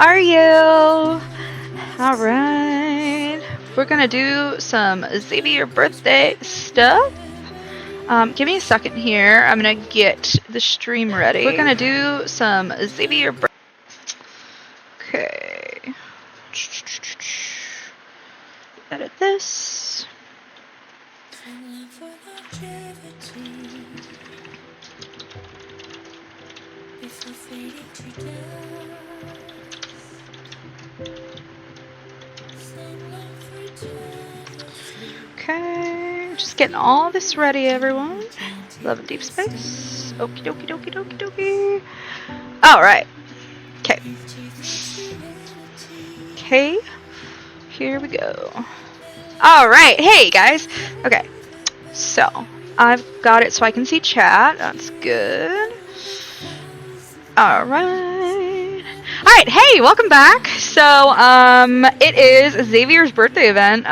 are you? Alright. We're gonna do some Xavier birthday stuff. Give me a second here. I'm gonna get the stream ready. We're gonna do some Xavier Okay. Edit this. Okay, just getting all this ready, everyone. Love and deep space. Okie dokie dokie dokie dokie. Alright. Okay. Okay. Here we go. Alright, hey guys. Okay. So, I've got it so I can see chat. That's good. Alright, hey, welcome back. So, it is Xavier's birthday event.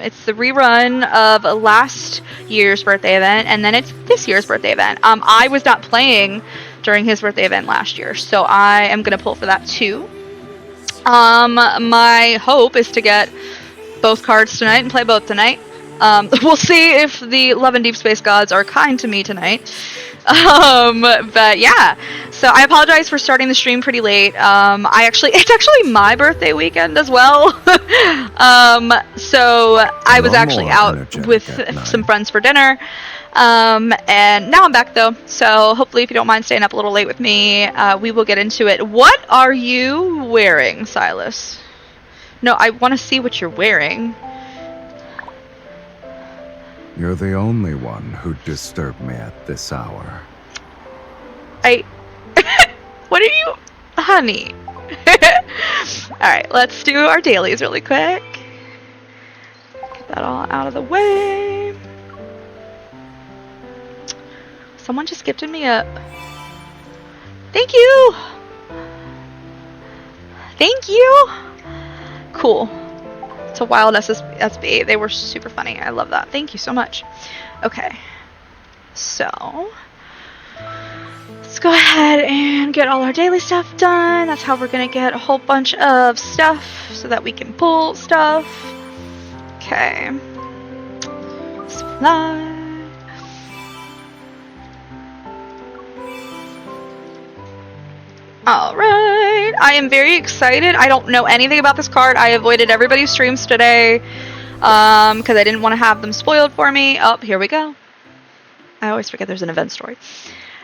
It's the rerun of last year's birthday event, and then it's this year's birthday event. I was not playing during his birthday event last year, so I am gonna pull for that too. My hope is to get both cards tonight and play both tonight. We'll see if the Love and Deep Space gods are kind to me tonight. But yeah, so I apologize for starting the stream pretty late. It's actually my birthday weekend as well. So I was actually out with some friends for dinner. And now I'm back though. So hopefully if you don't mind staying up a little late with me, we will get into it. What are you wearing, Silas? No, I want to see what you're wearing. You're the only one who'd disturb me at this hour. What are you... Honey. Alright, let's do our dailies really quick. Get that all out of the way. Someone just gifted me a... Thank you! Thank you! Cool. It's a wild SB. They were super funny. I love that. Thank you so much. Okay. So, let's go ahead and get all our daily stuff done. That's how we're going to get a whole bunch of stuff so that we can pull stuff. Okay. Supply. Alright, I am very excited. I don't know anything about this card. I avoided everybody's streams today because I didn't want to have them spoiled for me. Oh, here we go. I always forget there's an event story.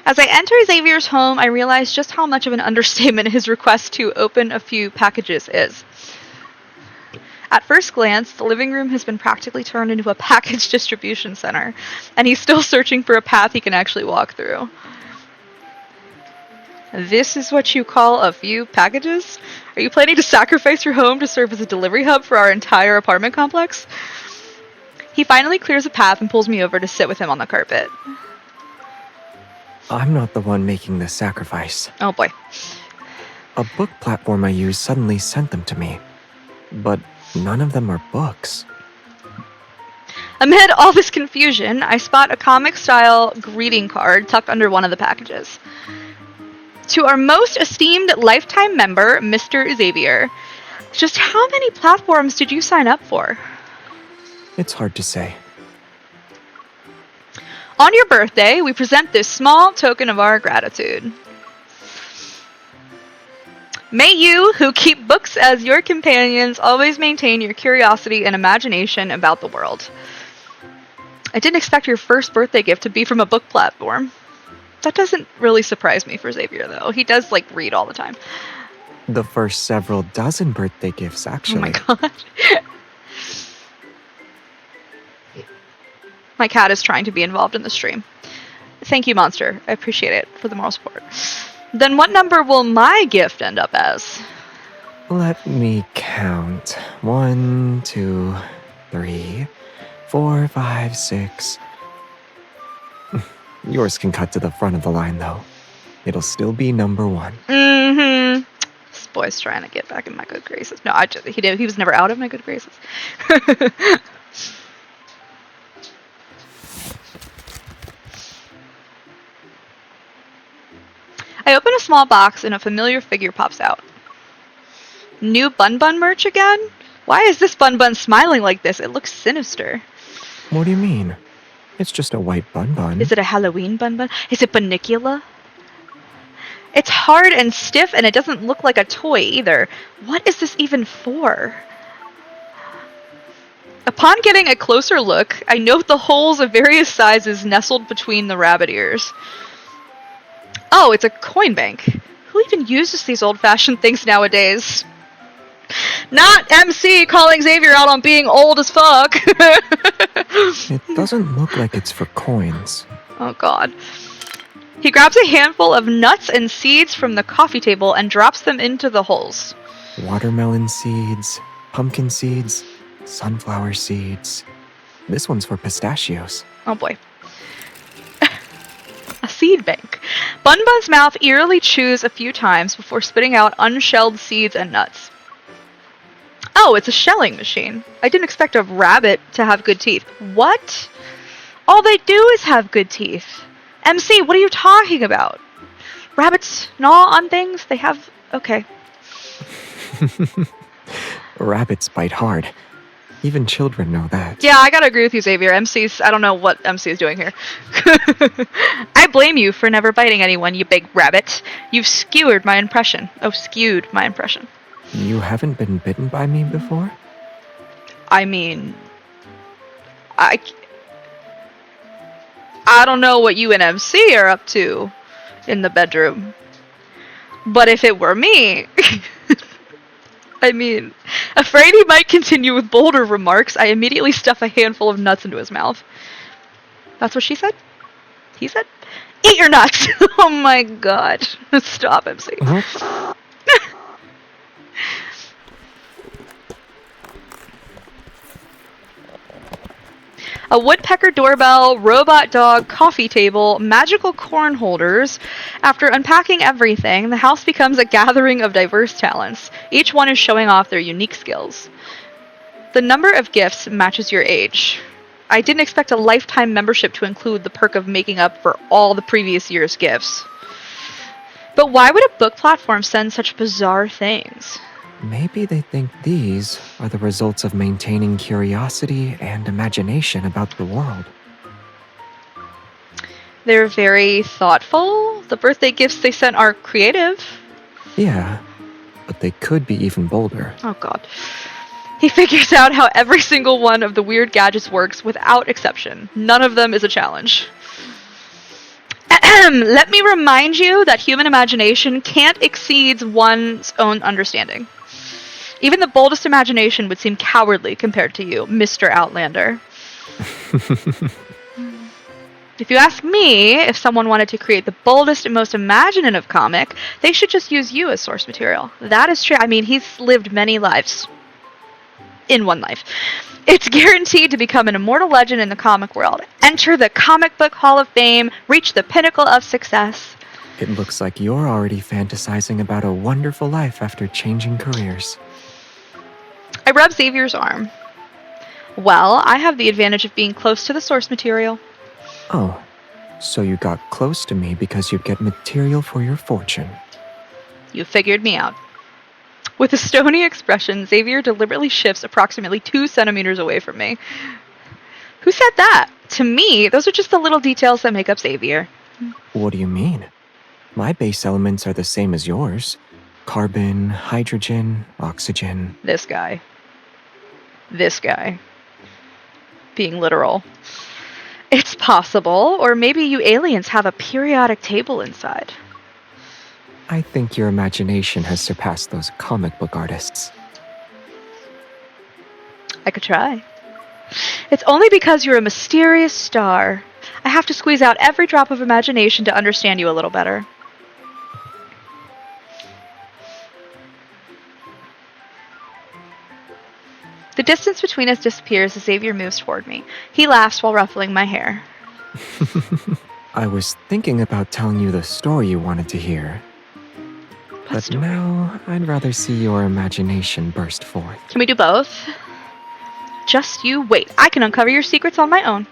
As I enter Xavier's home, I realize just how much of an understatement his request to open a few packages is. At first glance, the living room has been practically turned into a package distribution center, and he's still searching for a path he can actually walk through. This is what you call a few packages? Are you planning to sacrifice your home to serve as a delivery hub for our entire apartment complex? He finally clears a path and pulls me over to sit with him on the carpet. I'm not the one making this sacrifice. Oh boy. A book platform I use suddenly sent them to me. But none of them are books. Amid all this confusion, I spot a comic-style greeting card tucked under one of the packages. To our most esteemed lifetime member, Mr. Xavier. Just how many platforms did you sign up for? It's hard to say. On your birthday, we present this small token of our gratitude. May you, who keep books as your companions, always maintain your curiosity and imagination about the world. I didn't expect your first birthday gift to be from a book platform. That doesn't really surprise me for Xavier, though. He does, read all the time. The first several dozen birthday gifts, actually. Oh my god. My cat is trying to be involved in the stream. Thank you, Monster. I appreciate it for the moral support. Then what number will my gift end up as? Let me count. 1, 2, 3, 4, 5, 6... Yours can cut to the front of the line, though. It'll still be number 1. Mm-hmm. This boy's trying to get back in my good graces. No, he was never out of my good graces. I open a small box and a familiar figure pops out. New Bun Bun merch again? Why is this Bun Bun smiling like this? It looks sinister. What do you mean? It's just a white bun bun. Is it a Halloween Bun Bun? Is it Bunnicula? It's hard and stiff, and it doesn't look like a toy either. What is this even for? Upon getting a closer look, I note the holes of various sizes nestled between the rabbit ears. Oh, it's a coin bank. Who even uses these old-fashioned things nowadays? Not MC calling Xavier out on being old as fuck. It doesn't look like it's for coins. Oh god. He grabs a handful of nuts and seeds from the coffee table and drops them into the holes. Watermelon seeds, pumpkin seeds, sunflower seeds. This one's for pistachios. Oh boy. A seed bank. Bun Bun's mouth eerily chews a few times before spitting out unshelled seeds and nuts. Oh, it's a shelling machine. I didn't expect a rabbit to have good teeth. What? All they do is have good teeth. MC, what are you talking about? Rabbits gnaw on things? They have... Okay. Rabbits bite hard. Even children know that. Yeah, I gotta agree with you, Xavier. MC's... I don't know what MC is doing here. I blame you for never biting anyone, you big rabbit. You've skewed my impression. Oh, skewed my impression. You haven't been bitten by me before? I mean... I don't know what you and MC are up to in the bedroom. But if it were me... I mean, afraid he might continue with bolder remarks, I immediately stuff a handful of nuts into his mouth. That's what she said? He said? Eat your nuts! Oh my god. Stop, MC. A woodpecker doorbell, robot dog, coffee table, magical corn holders. After unpacking everything, the house becomes a gathering of diverse talents. Each one is showing off their unique skills. The number of gifts matches your age. I didn't expect a lifetime membership to include the perk of making up for all the previous year's gifts. But why would a book platform send such bizarre things? Maybe they think these are the results of maintaining curiosity and imagination about the world. They're very thoughtful. The birthday gifts they sent are creative. Yeah, but they could be even bolder. Oh god. He figures out how every single one of the weird gadgets works without exception. None of them is a challenge. Let me remind you that human imagination can't exceed one's own understanding. Even the boldest imagination would seem cowardly compared to you, Mr. Outlander. If you ask me, if someone wanted to create the boldest and most imaginative comic, they should just use you as source material. That is true. I mean, he's lived many lives. In one life. It's guaranteed to become an immortal legend in the comic world. Enter the Comic Book Hall of Fame, reach the pinnacle of success. It looks like you're already fantasizing about a wonderful life after changing careers. I rub Xavier's arm. Well, I have the advantage of being close to the source material. Oh, so you got close to me because you'd get material for your fortune. You figured me out. With a stony expression, Xavier deliberately shifts approximately 2 centimeters away from me. Who said that? To me, those are just the little details that make up Xavier. What do you mean? My base elements are the same as yours. Carbon, hydrogen, oxygen. This guy. This guy. Being literal. It's possible, or maybe you aliens have a periodic table inside. I think your imagination has surpassed those comic book artists. I could try. It's only because you're a mysterious star. I have to squeeze out every drop of imagination to understand you a little better. The distance between us disappears as Xavier moves toward me. He laughs while ruffling my hair. I was thinking about telling you the story you wanted to hear. But now, I'd rather see your imagination burst forth. Can we do both? Just you wait. I can uncover your secrets on my own.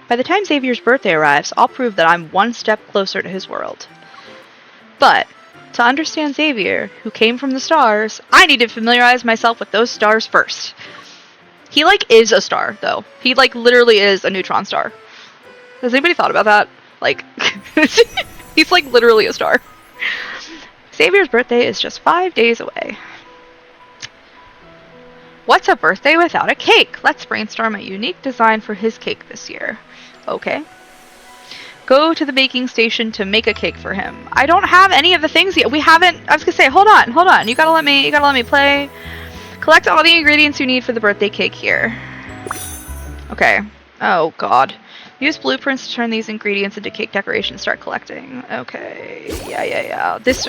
By the time Xavier's birthday arrives, I'll prove that I'm one step closer to his world. But To understand Xavier, who came from the stars, I need to familiarize myself with those stars first. He, like, is a star, though. He, like, literally is a neutron star. Has anybody thought about that? Like, he's, like, literally a star. Xavier's birthday is just 5 days away. What's a birthday without a cake? Let's brainstorm a unique design for his cake this year. Okay. Go to the baking station to make a cake for him. I don't have any of the things yet. We haven't. I was gonna say, hold on. You gotta let me play. Collect all the ingredients you need for the birthday cake here. Okay. Oh God. Use blueprints to turn these ingredients into cake decorations. Start collecting. Okay. Yeah. This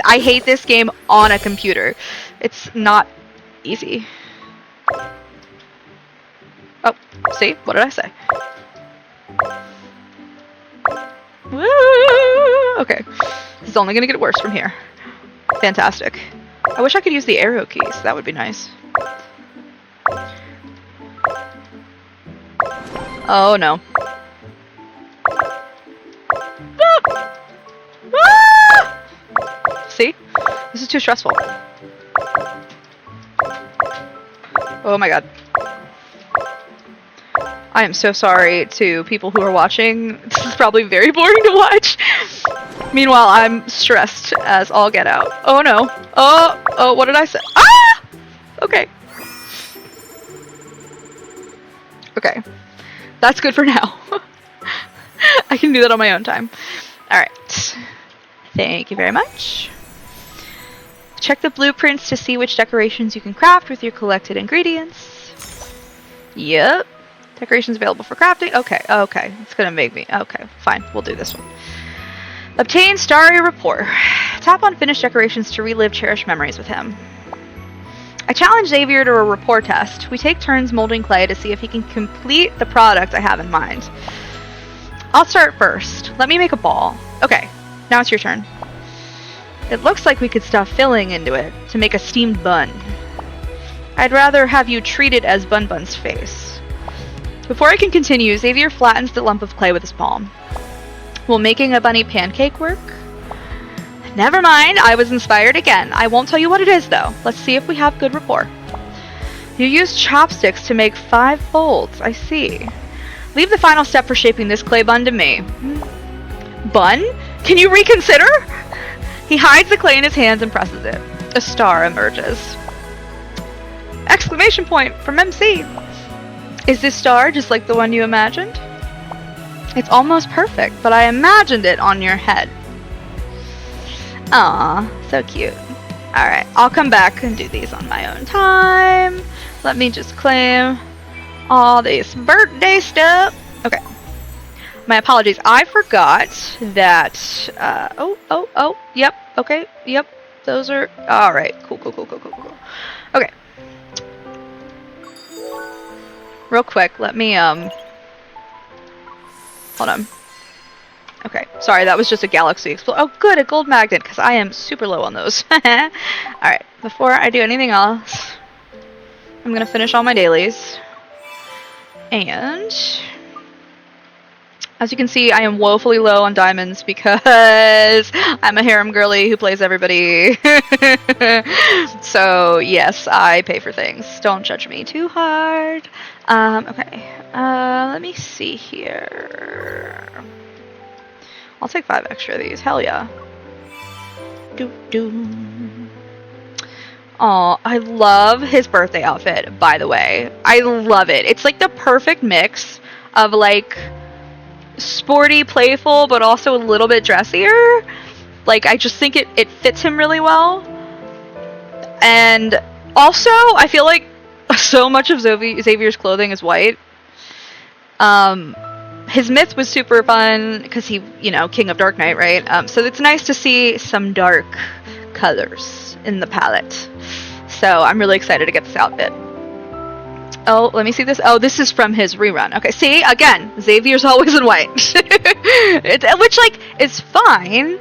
I hate this game on a computer. It's not easy. Oh, see? What did I say? Woo! Okay. This is only gonna get worse from here. Fantastic. I wish I could use the arrow keys. That would be nice. Oh no. Ah! Ah! See? This is too stressful. Oh my god. I am so sorry to people who are watching. This is probably very boring to watch. Meanwhile, I'm stressed as all get out. Oh no. Oh, what did I say? Ah! Okay. Okay. That's good for now. I can do that on my own time. Alright. Thank you very much. Check the blueprints to see which decorations you can craft with your collected ingredients. Yep. Decorations available for crafting. Okay. It's gonna make me. Okay, fine. We'll do this one. Obtain Starry Rapport. Tap on finished decorations to relive cherished memories with him. I challenge Xavier to a rapport test. We take turns molding clay to see if he can complete the product I have in mind. I'll start first. Let me make a ball. Okay, now it's your turn. It looks like we could stuff filling into it to make a steamed bun. I'd rather have you treat it as Bun Bun's face. Before I can continue, Xavier flattens the lump of clay with his palm. Will making a bunny pancake work? Never mind, I was inspired again. I won't tell you what it is, though. Let's see if we have good rapport. You used chopsticks to make 5 folds. I see. Leave the final step for shaping this clay bun to me. Bun? Can you reconsider? He hides the clay in his hands and presses it. A star emerges. Exclamation point from MC. Is this star just like the one you imagined? It's almost perfect, but I imagined it on your head. Aw, so cute. Alright, I'll come back and do these on my own time. Let me just claim all this birthday stuff. Okay. My apologies. I forgot that, yep, okay, yep. Those are, alright, cool. Okay. Real quick, let me, hold on. Okay, sorry, that was just a galaxy explosion. Oh, good, a gold magnet, because I am super low on those. Alright, before I do anything else, I'm going to finish all my dailies. And as you can see, I am woefully low on diamonds because I'm a harem girly who plays everybody. So, yes, I pay for things. Don't judge me too hard. Okay. Let me see here. I'll take 5 extra of these. Hell yeah. Aw, I love his birthday outfit, by the way. I love it. It's like the perfect mix of, like, sporty, playful, but also a little bit dressier. Like, I just think it fits him really well. And also, I feel like so much of Xavier's clothing is white. His myth was super fun because he, King of Dark Knight, right? So it's nice to see some dark colors in the palette. So I'm really excited to get this outfit. Oh, let me see this. Oh, this is from his rerun. Okay, see, again, Xavier's always in white. Which, like, is fine.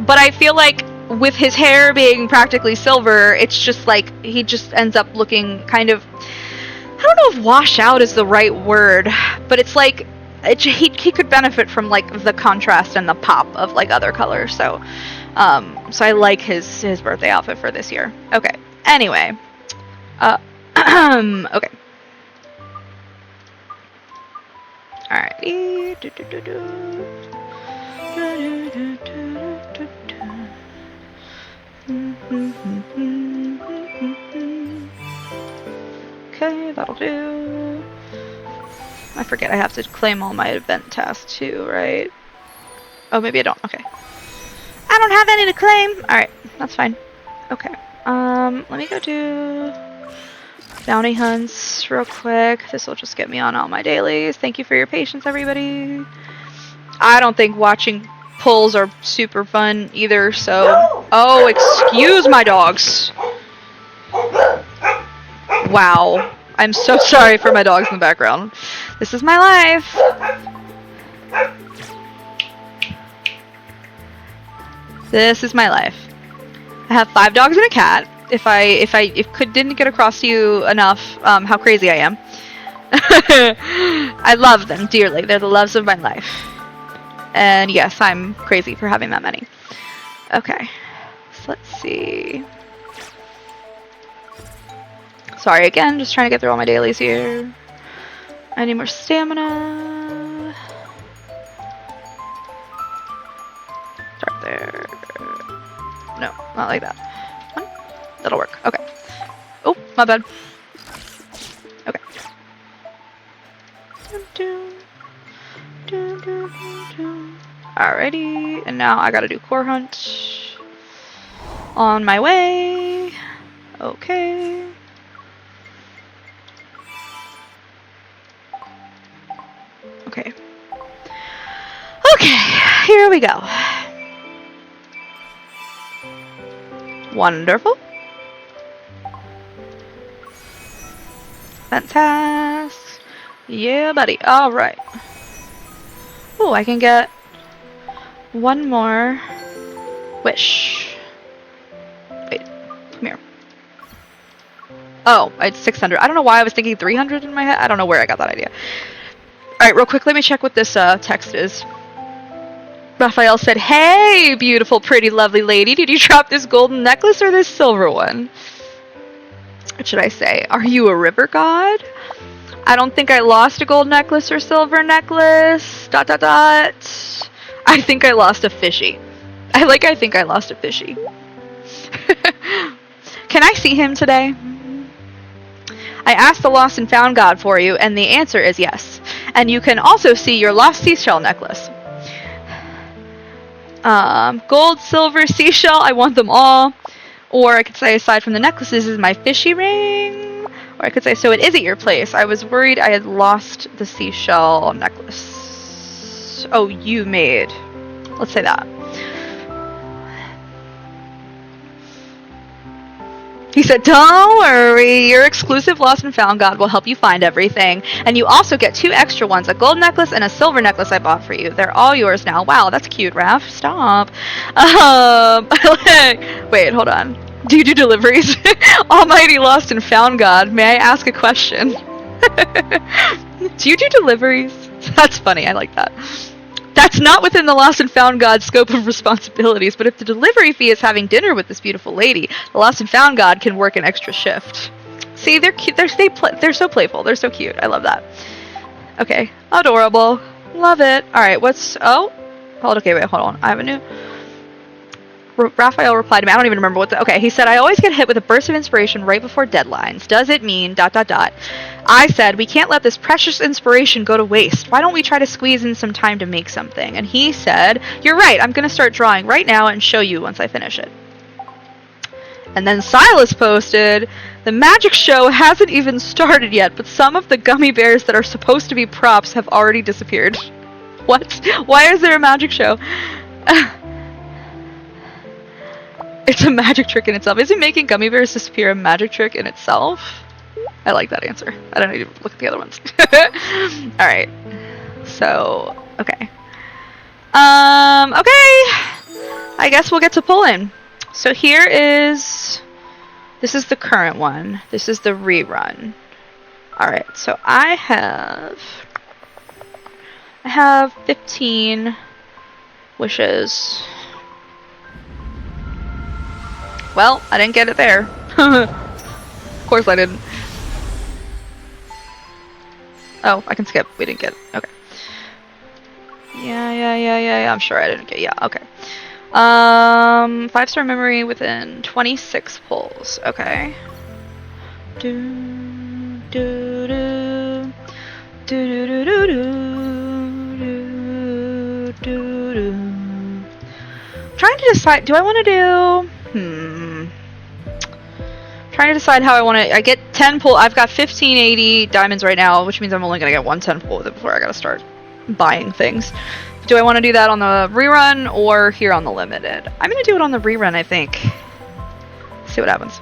But I feel like with his hair being practically silver, it's just like, he just ends up looking kind of, I don't know if wash out is the right word, but it's like, he could benefit from, like, the contrast and the pop of, like, other colors. So So I like his birthday outfit for this year. Okay. Anyway. Okay. Alrighty. Okay, that'll do. I forget I have to claim all my event tasks too, right? Oh, maybe I don't. Okay. I don't have any to claim. Alright, that's fine. Okay. Let me go do bounty hunts real quick. This will just get me on all my dailies. Thank you for your patience, everybody. I don't think watching pulls are super fun either, so... Oh, excuse my dogs. Wow. I'm so sorry for my dogs in the background. This is my life. This is my life. I have 5 dogs and a cat. If didn't get across to you enough how crazy I am. I love them dearly. They're the loves of my life. And yes, I'm crazy for having that many. Okay. So let's see. Sorry again, just trying to get through all my dailies here. I need more stamina. Start there. No, not like that. That'll work. Okay. Oh, my bad. Okay. Alrighty, and now I gotta do core hunt. On my way. Okay. Okay. Okay, here we go. Wonderful. Fantastic. Yeah, buddy. Alright. Oh, I can get one more wish. Wait, come here. Oh, it's 600. I don't know why I was thinking 300 in my head. I don't know where I got that idea. Alright, real quick, let me check what this text is. Raphael said, "Hey, beautiful, pretty, lovely lady. Did you drop this golden necklace or this silver one?" What should I say? Are you a river god? I don't think I lost a gold necklace or silver necklace. ... I think I lost a fishy. I think I lost a fishy. Can I see him today? I asked the lost and found god for you, and the answer is yes. And you can also see your lost seashell necklace. Gold, silver, seashell, I want them all. Or I could say, aside from the necklaces, is my fishy ring. Or I could say, so it is at your place. I was worried I had lost the seashell necklace. Oh, you made. Let's say that. He said, don't worry, your exclusive lost and found god will help you find everything. And you also get 2 extra ones, a gold necklace and a silver necklace I bought for you. They're all yours now. Wow, that's cute, Raph. Stop. Wait, hold on. Do you do deliveries? Almighty lost and found god, may I ask a question? Do you do deliveries? That's funny, I like that. That's not within the lost and found god scope of responsibilities, but if the delivery fee is having dinner with this beautiful lady, the lost and found god can work an extra shift. See, they're cute. They're so playful. They're so cute. I love that. Okay, adorable. Love it. All right, what's... Oh, okay, wait, hold on. I have a new... Raphael replied to me. I don't even remember what the... Okay, he said, I always get hit with a burst of inspiration right before deadlines. Does it mean... ... I said, we can't let this precious inspiration go to waste. Why don't we try to squeeze in some time to make something? And he said, you're right. I'm going to start drawing right now and show you once I finish it. And then Silas posted, the magic show hasn't even started yet, but some of the gummy bears that are supposed to be props have already disappeared. What? Why is there a magic show? It's a magic trick in itself. Isn't making gummy bears disappear a magic trick in itself? I like that answer. I don't need to look at the other ones. Alright. So, okay. Okay. I guess we'll get to pulling. So here is... This is the current one. This is the rerun. Alright, so I have 15 wishes. Well, I didn't get it there. Of course I didn't. Oh, I can skip. We didn't get it. Okay. Yeah. I'm sure I didn't get. Yeah. Okay. 5-star memory within 26 pulls. Okay. Do do do do do do do do do. Trying to decide. Do I want to do? Trying to decide how I want to. I get 10 pull. I've got 1580 diamonds right now, which means I'm only gonna get 1 10 pull with it before I gotta start buying things. Do I want to do that on the rerun or here on the limited? I'm gonna do it on the rerun, I think. See what happens.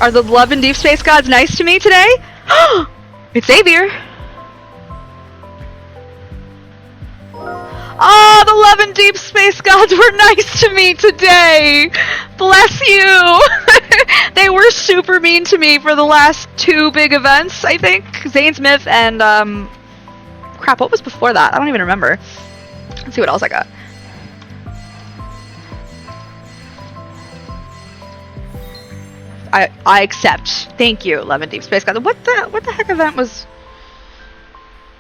Are the love and deep space gods nice to me today? It's Xavier. Oh, the love and deep space gods were nice to me today. Bless you. They were super mean to me for the last 2 big events, I think. Zane's Myth and, crap, what was before that? I don't even remember. Let's see what else I got. I accept. Thank you, love and deep space gods. What the heck event was...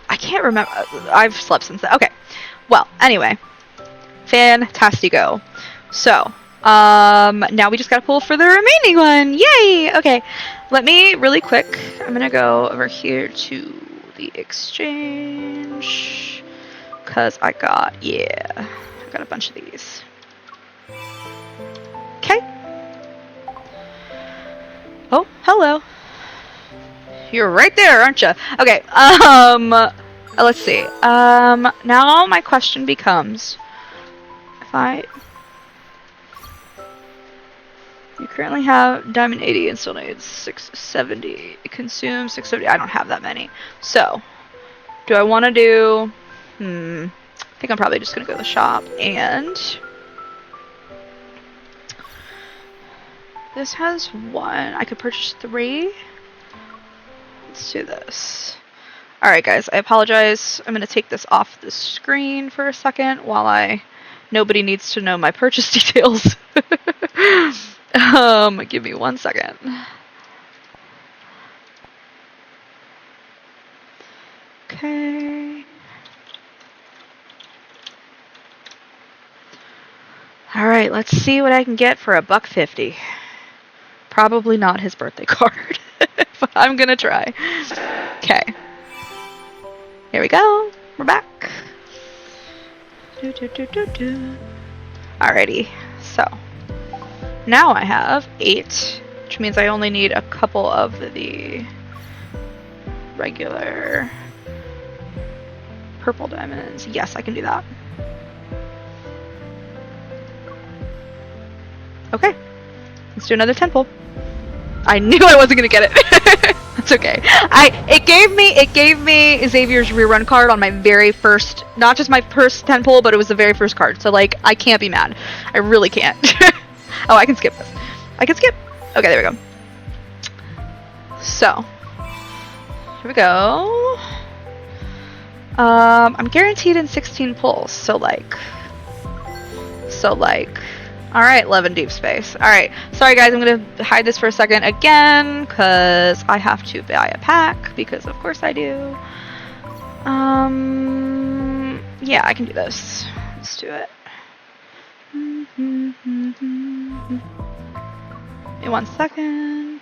I can't remember. I've slept since then. Okay. Well, anyway, fantastico. So, now we just gotta pull for the remaining one. Yay! Okay, let me really quick. I'm gonna go over here to the exchange because I got a bunch of these. Okay. Oh, hello. You're right there, aren't you? Okay. Let's see. Now my question becomes, you currently have diamond 80 and still need 670. It consumes 670. I don't have that many. So, do I want to do, I think I'm probably just going to go to the shop and this has 1. I could purchase 3. Let's do this. Alright guys, I apologize. I'm going to take this off the screen for a second while nobody needs to know my purchase details. Give me 1 second. Okay. Alright, let's see what I can get for $1.50. Probably not his birthday card, but I'm going to try. Okay. Here we go. We're back. Alrighty. So, now I have 8, which means I only need a couple of the regular purple diamonds. Yes, I can do that. Okay. Let's do another 10 pull. I knew I wasn't gonna get it. That's okay. It gave me Xavier's rerun card on my very first, not just my first 10 pull, but it was the very first card. So like, I can't be mad. I really can't. Oh, I can skip this. I can skip. Okay, there we go. So, here we go. I'm guaranteed in 16 pulls. So like. Alright, love and deep space. Alright, sorry guys, I'm gonna hide this for a second again, because I have to buy a pack, because of course I do. Yeah, I can do this. Let's do it. Give me 1 second.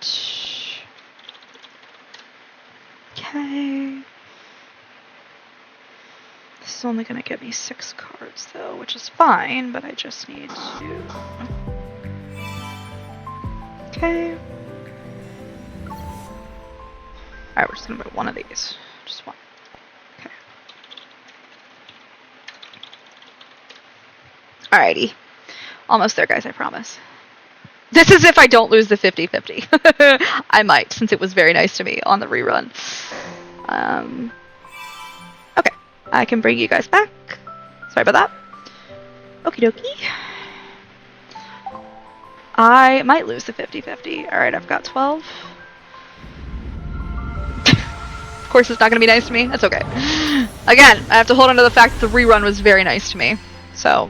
Okay. This is only going to get me 6 cards though, which is fine, but I just need to... Okay. Alright, we're just going to buy 1 of these. Just 1. Okay. Alrighty. Almost there, guys, I promise. This is if I don't lose the 50-50. I might, since it was very nice to me on the rerun. Okay. I can bring you guys back. Sorry about that. Okie dokie. I might lose the 50-50. Alright, I've got 12. Of course it's not going to be nice to me. That's okay. Again, I have to hold on to the fact that the rerun was very nice to me. So.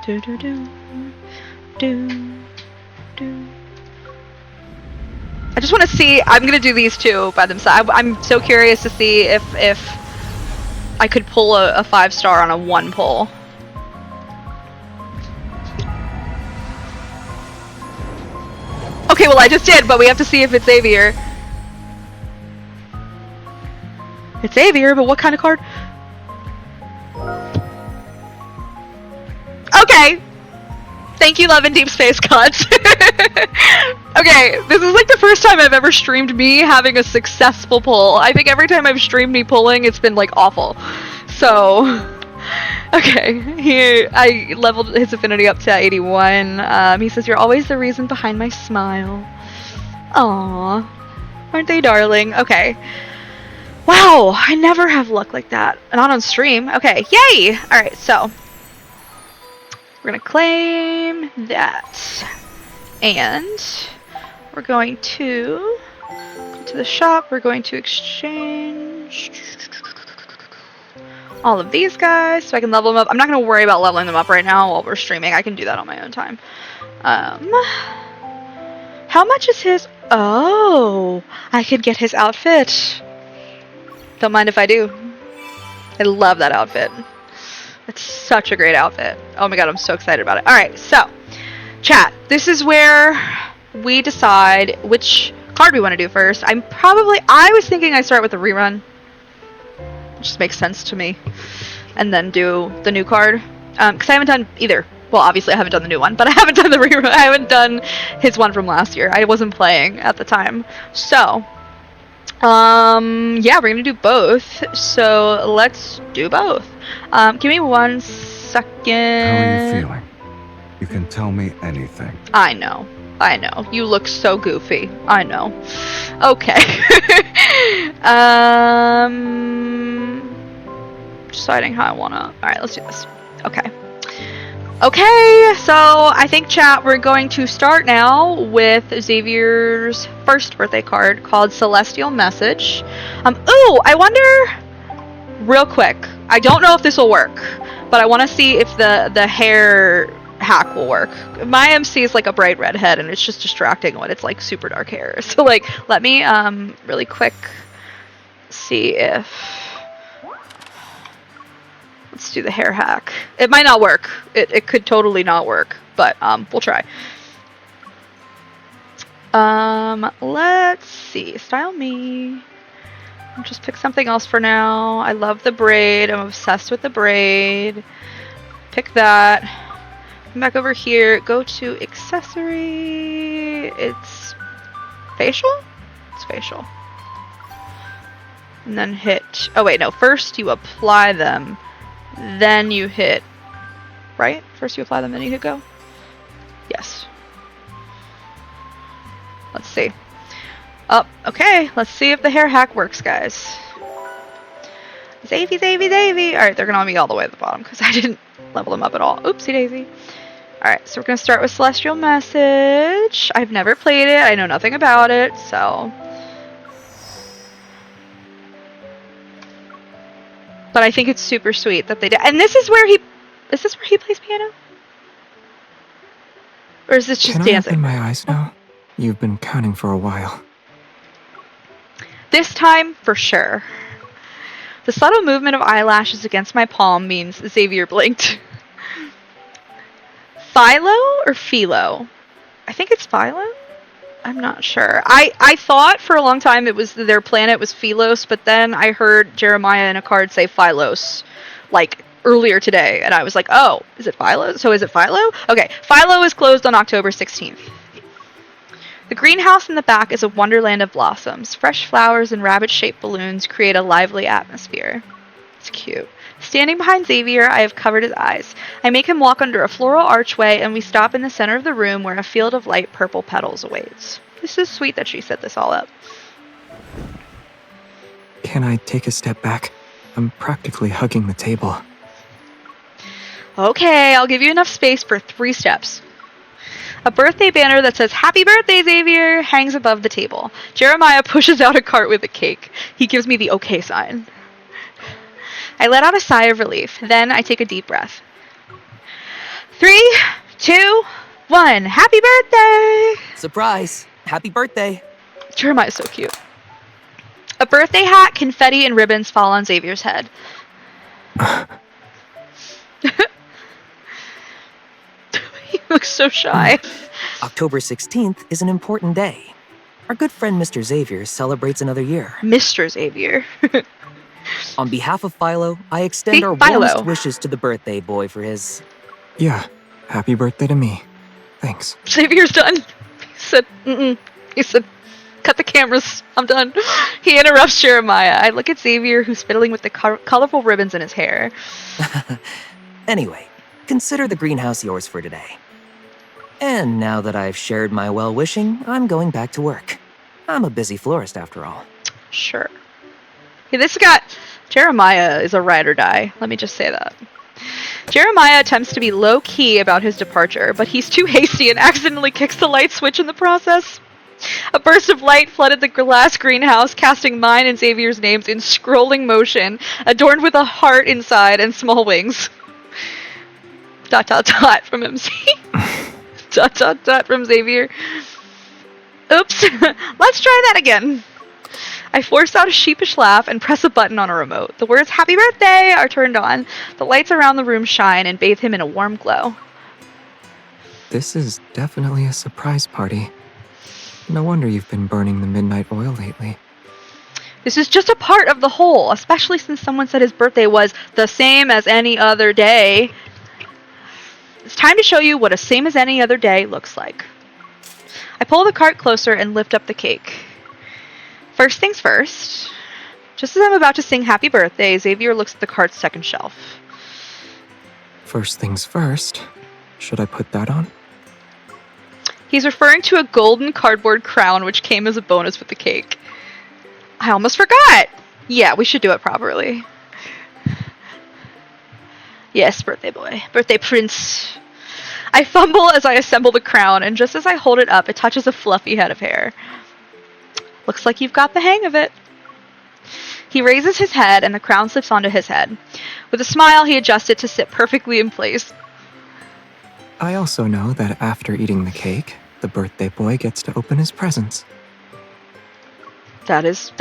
Do do do do do. I just want to see. I'm gonna do these two by themselves. I'm so curious to see if I could pull a 5-star on a 1 pull. Okay, well I just did, but we have to see if it's Xavier. It's Xavier, but what kind of card? Okay. Thank you, Love and Deep Space Cuts. Okay, this is like the first time I've ever streamed me having a successful pull. I think every time I've streamed me pulling, it's been like awful. So, okay, here I leveled his affinity up to 81. He says, "You're always the reason behind my smile." Aww, aren't they darling? Okay. Wow, I never have luck like that. Not on stream. Okay, yay! Alright, so we're gonna claim that. And we're going to go to the shop. We're going to exchange all of these guys so I can level them up. I'm not going to worry about leveling them up right now while we're streaming. I can do that on my own time. How much is his? Oh, I could get his outfit. Don't mind if I do. I love that outfit. It's such a great outfit. Oh my god, I'm so excited about it. Alright, so, chat. This is where we decide which card we want to do first. I was thinking I start with the rerun. It just makes sense to me. And then do the new card. Because I haven't done either. Well, obviously I haven't done the new one, but I haven't done the rerun. I haven't done his one from last year. I wasn't playing at the time. So, yeah, we're gonna do both. So let's do both. Give me 1 second. How are you feeling? You can tell me anything. I know. You look so goofy. I know. Okay. Deciding how I wanna. Alright, let's do this. Okay. Okay, so I think, chat, we're going to start now with Xavier's first birthday card called Celestial Message. Ooh, I wonder, real quick, I don't know if this will work, but I want to see if the hair hack will work. My MC is like a bright red head, and it's just distracting when it's like super dark hair. So like, let me really quick see if. Let's do the hair hack. It might not work. It could totally not work, but we'll try. Let's see. Style me. I'll just pick something else for now. I love the braid. I'm obsessed with the braid. Pick that. Come back over here. Go to accessory. It's facial? It's facial. And then hit. Oh wait, no. First you apply them. Then you hit, right? First you apply them, then you hit go? Yes. Let's see. Oh, okay. Let's see if the hair hack works, guys. Xavie. Alright, they're gonna be all the way at the bottom because I didn't level them up at all. Oopsie daisy. Alright, so we're gonna start with Celestial Message. I've never played it. I know nothing about it, so. But I think it's super sweet that they did. And this is where he plays piano? Or is this just dancing? Can I open my eyes now? You've been counting for a while. This time, for sure. The subtle movement of eyelashes against my palm means Xavier blinked. Philo or Philo? I think it's Philo? I'm not sure. I thought for a long time it was their planet was Philos, but then I heard Jeremiah in a card say Philos, like earlier today, and I was like, oh, is it Philo? So is it Philo? Okay, Philo is closed on October 16th. The greenhouse in the back is a wonderland of blossoms. Fresh flowers and rabbit-shaped balloons create a lively atmosphere. It's cute. Standing behind Xavier, I have covered his eyes. I make him walk under a floral archway, and we stop in the center of the room where a field of light purple petals awaits. This is sweet that she set this all up. Can I take a step back? I'm practically hugging the table. Okay, I'll give you enough space for 3 steps. A birthday banner that says, "Happy birthday, Xavier," hangs above the table. Jeremiah pushes out a cart with a cake. He gives me the okay sign. I let out a sigh of relief. Then I take a deep breath. 3, 2, 1. Happy birthday! Surprise! Happy birthday! Jeremiah's so cute. A birthday hat, confetti, and ribbons fall on Xavier's head. He looks so shy. October 16th is an important day. Our good friend Mr. Xavier celebrates another year. Mr. Xavier. On behalf of Philo, I extend our Philo. warmest wishes to the birthday boy for his... Yeah, happy birthday to me. Thanks. Xavier's done. He said, mm-mm. He said, cut the cameras. I'm done. He interrupts Jeremiah. I look at Xavier, who's fiddling with the colorful ribbons in his hair. Anyway, consider the greenhouse yours for today. And now that I've shared my well-wishing, I'm going back to work. I'm a busy florist after all. Sure. Hey, this got... Jeremiah is a ride or die. Let me just say that. Jeremiah attempts to be low-key about his departure, but he's too hasty and accidentally kicks the light switch in the process. A burst of light flooded the glass greenhouse, casting mine and Xavier's names in scrolling motion, adorned with a heart inside and small wings. ... from MC. ... from Xavier. Oops. Let's try that again. I force out a sheepish laugh and press a button on a remote. The words "Happy Birthday" are turned on. The lights around the room shine and bathe him in a warm glow. This is definitely a surprise party. No wonder you've been burning the midnight oil lately. This is just a part of the whole, especially since someone said his birthday was the same as any other day. It's time to show you what a same as any other day looks like. I pull the cart closer and lift up the cake. First things first. Just as I'm about to sing Happy Birthday, Xavier looks at the cart's second shelf. First things first. Should I put that on? He's referring to a golden cardboard crown which came as a bonus with the cake. I almost forgot! Yeah, we should do it properly. Yes, birthday boy. Birthday prince. I fumble as I assemble the crown, and just as I hold it up, it touches a fluffy head of hair. Looks like you've got the hang of it. He raises his head, and the crown slips onto his head. With a smile, he adjusts it to sit perfectly in place. I also know that after eating the cake, the birthday boy gets to open his presents. That is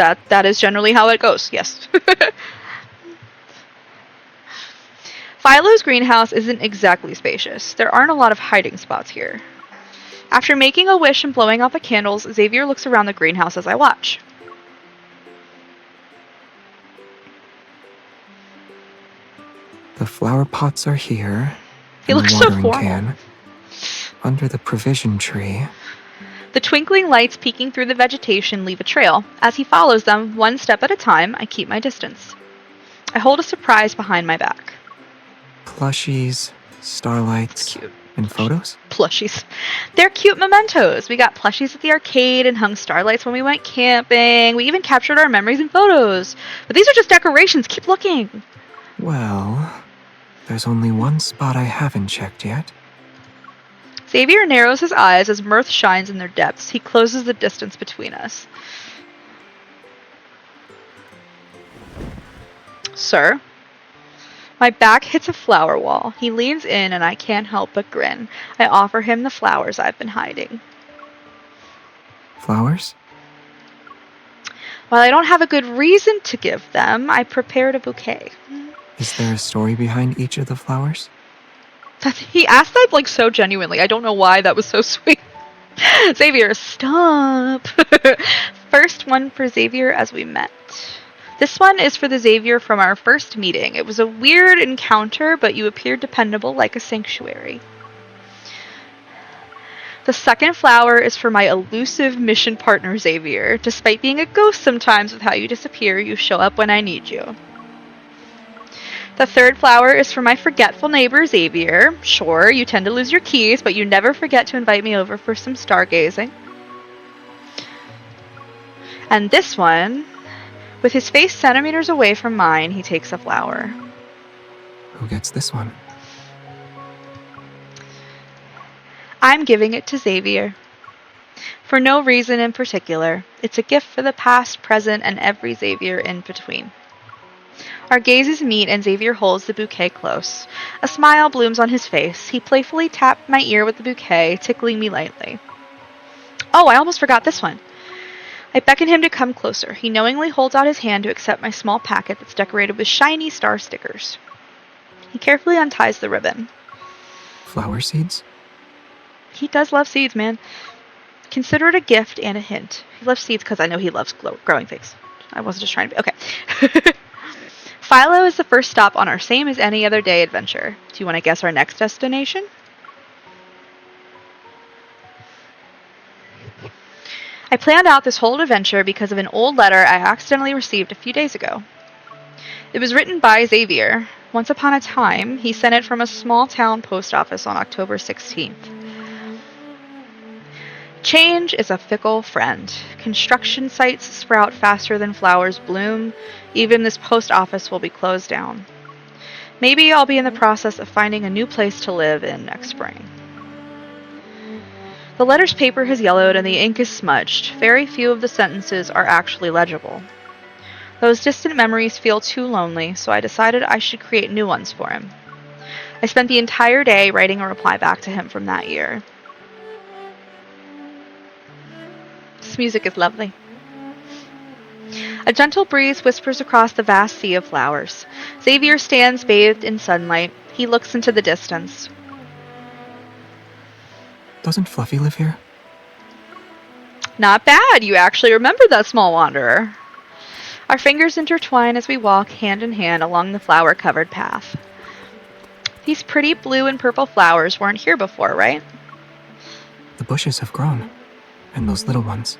generally how it goes, yes. Philo's greenhouse isn't exactly spacious. There aren't a lot of hiding spots here. After making a wish and blowing out the candles, Xavier looks around the greenhouse as I watch. The flower pots are here. He and looks the so watering formal. can. Under the provision tree. The twinkling lights peeking through the vegetation leave a trail. As he follows them, one step at a time, I keep my distance. I hold a surprise behind my back. Plushies, starlights, Cute. and photos? Plushies. They're cute mementos. We got plushies at the arcade and hung starlights when we went camping. We even captured our memories in photos. But these are just decorations. Keep looking. Well, there's only one spot I haven't checked yet. Xavier narrows his eyes as mirth shines in their depths. He closes the distance between us. Sir? My back hits a flower wall. He leans in and I can't help but grin. I offer him the flowers I've been hiding. Flowers? While I don't have a good reason to give them, I prepared a bouquet. Is there a story behind each of the flowers? He asked that like so genuinely. I don't know why that was so sweet. Xavier, stop. First one for Xavier as we met. This one is for the Xavier from our first meeting. It was a weird encounter, but you appeared dependable like a sanctuary. The second flower is for my elusive mission partner, Xavier. Despite being a ghost sometimes with how you disappear, you show up when I need you. The third flower is for my forgetful neighbor, Xavier. Sure, you tend to lose your keys, but you never forget to invite me over for some stargazing. And this one, with his face centimeters away from mine, he takes a flower. Who gets this one? I'm giving it to Xavier. For no reason in particular. It's a gift for the past, present, and every Xavier in between. Our gazes meet and Xavier holds the bouquet close. A smile blooms on his face. He playfully tapped my ear with the bouquet, tickling me lightly. Oh, I almost forgot this one. I beckon him to come closer. He knowingly holds out his hand to accept my small packet that's decorated with shiny star stickers. He carefully unties the ribbon. Flower seeds? He does love seeds, man. Consider it a gift and a hint. He loves seeds because I know he loves growing things. I wasn't just trying to be... Okay. Philo is the first stop on our same as any other day adventure. Do you want to guess our next destination? I planned out this whole adventure because of an old letter I accidentally received a few days ago. It was written by Xavier. Once upon a time, he sent it from a small town post office on October 16th. Change is a fickle friend. Construction sites sprout faster than flowers bloom. Even this post office will be closed down. Maybe I'll be in the process of finding a new place to live in next spring. The letter's paper has yellowed and the ink is smudged. Very few of the sentences are actually legible. Those distant memories feel too lonely, so I decided I should create new ones for him. I spent the entire day writing a reply back to him from that year. This music is lovely. A gentle breeze whispers across the vast sea of flowers. Xavier stands bathed in sunlight. He looks into the distance. Doesn't Fluffy live here? Not bad. You actually remembered that small wanderer. Our fingers intertwine as we walk hand in hand along the flower-covered path. These pretty blue and purple flowers weren't here before, right? The bushes have grown. And those little ones.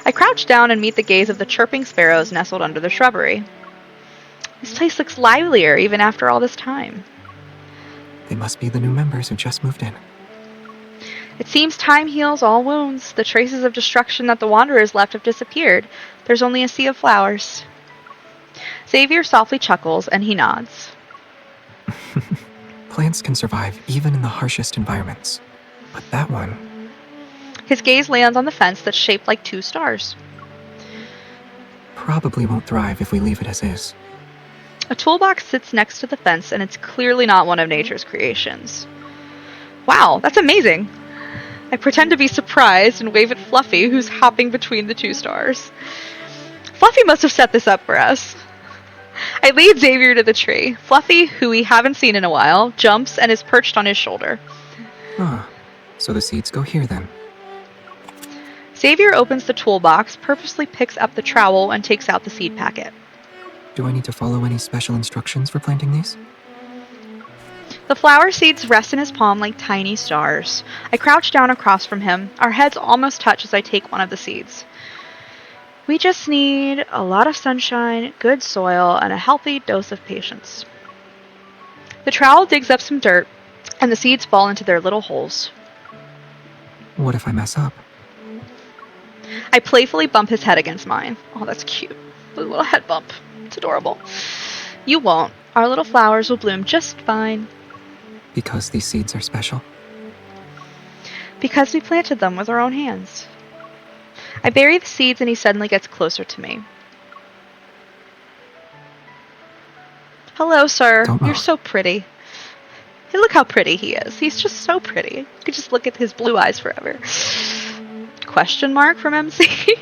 I crouch down and meet the gaze of the chirping sparrows nestled under the shrubbery. This place looks livelier even after all this time. They must be the new members who just moved in. It seems time heals all wounds. The traces of destruction that the wanderers left have disappeared. There's only a sea of flowers. Xavier softly chuckles and he nods. Plants can survive even in the harshest environments. But that one... His gaze lands on the fence that's shaped like 2 stars. probably won't thrive if we leave it as is. A toolbox sits next to the fence, and it's clearly not one of nature's creations. Wow, that's amazing. I pretend to be surprised and wave at Fluffy, who's hopping between the 2 stars. Fluffy must have set this up for us. I lead Xavier to the tree. Fluffy, who we haven't seen in a while, jumps and is perched on his shoulder. Huh. So the seeds go here then. Xavier opens the toolbox, purposely picks up the trowel, and takes out the seed packet. Do I need to follow any special instructions for planting these? The flower seeds rest in his palm like tiny stars. I crouch down across from him. Our heads almost touch as I take one of the seeds. We just need a lot of sunshine, good soil, and a healthy dose of patience. The trowel digs up some dirt, and the seeds fall into their little holes. What if I mess up? I playfully bump his head against mine. Oh, that's cute. A little head bump. It's adorable. You won't. Our little flowers will bloom just fine. Because these seeds are special? Because we planted them with our own hands. I bury the seeds and he suddenly gets closer to me. Hello, sir. Don't You're move. so pretty. Hey, look how pretty he is. He's just so pretty. You could just look at his blue eyes forever. Question mark from MC?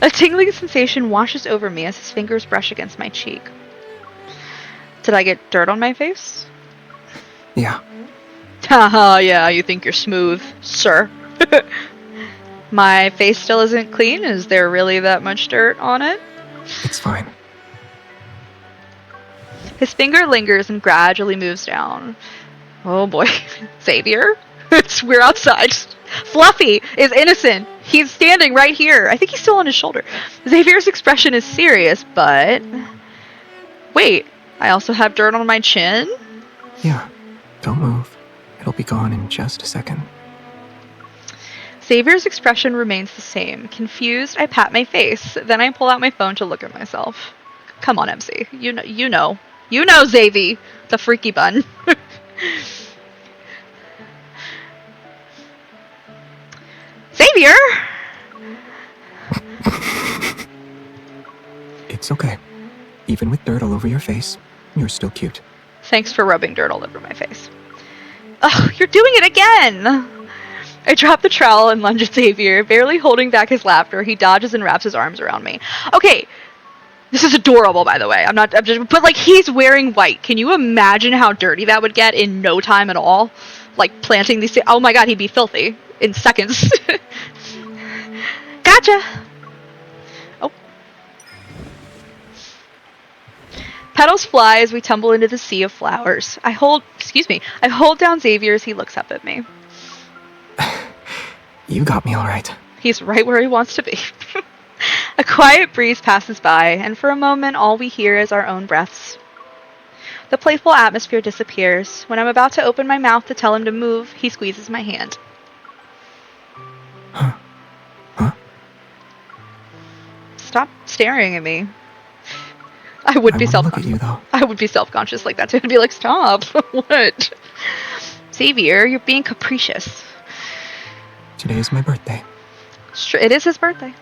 A tingling sensation washes over me as his fingers brush against my cheek. Did I get dirt on my face? Yeah. Haha, yeah, you think you're smooth, sir. My face still isn't clean? Is there really that much dirt on it? It's fine. His finger lingers and gradually moves down. Oh boy. Xavier? We're outside. Fluffy is innocent. He's standing right here. I think he's still on his shoulder. Xavier's expression is serious, but... Wait, I also have dirt on my chin? Yeah. Don't move. It'll be gone in just a second. Xavier's expression remains the same. Confused, I pat my face. Then I pull out my phone to look at myself. Come on, MC. You know. You know, Xavie. The freaky bun. Xavier! It's okay. Even with dirt all over your face, you're still cute. Thanks for rubbing dirt all over my face. Ugh, you're doing it again! I drop the trowel and lunge at Xavier, barely holding back his laughter. He dodges and wraps his arms around me. Okay, this is adorable, by the way. But like, he's wearing white. Can you imagine how dirty that would get in no time at all? Like, planting these, oh my god, he'd be filthy in seconds. Gotcha! Oh. Petals fly as we tumble into the sea of flowers. I hold down Xavier as he looks up at me. You got me all right. He's right where he wants to be. A quiet breeze passes by, and for a moment all we hear is our own breaths. The playful atmosphere disappears. When I'm about to open my mouth to tell him to move, he squeezes my hand. Huh? Stop staring at me. I would be self-conscious. Look at you, though. I would be self-conscious like that too. I'd be like, stop. What? Xavier, you're being capricious. Today is my birthday. It is his birthday.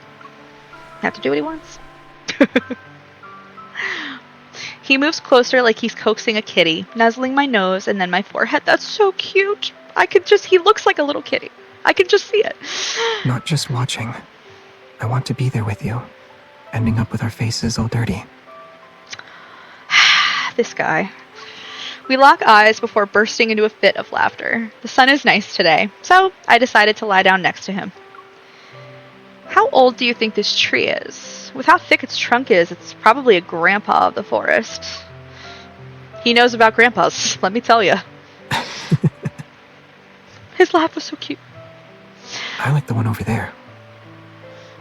Have to do what he wants. He moves closer like he's coaxing a kitty, nuzzling my nose and then my forehead. That's so cute. He looks like a little kitty. I can just see it. Not just watching. I want to be there with you. Ending up with our faces all dirty. This guy. We lock eyes before bursting into a fit of laughter. The sun is nice today, so I decided to lie down next to him. How old do you think this tree is? With how thick its trunk is, it's probably a grandpa of the forest. He knows about grandpas, let me tell you. His laugh was so cute. I like the one over there.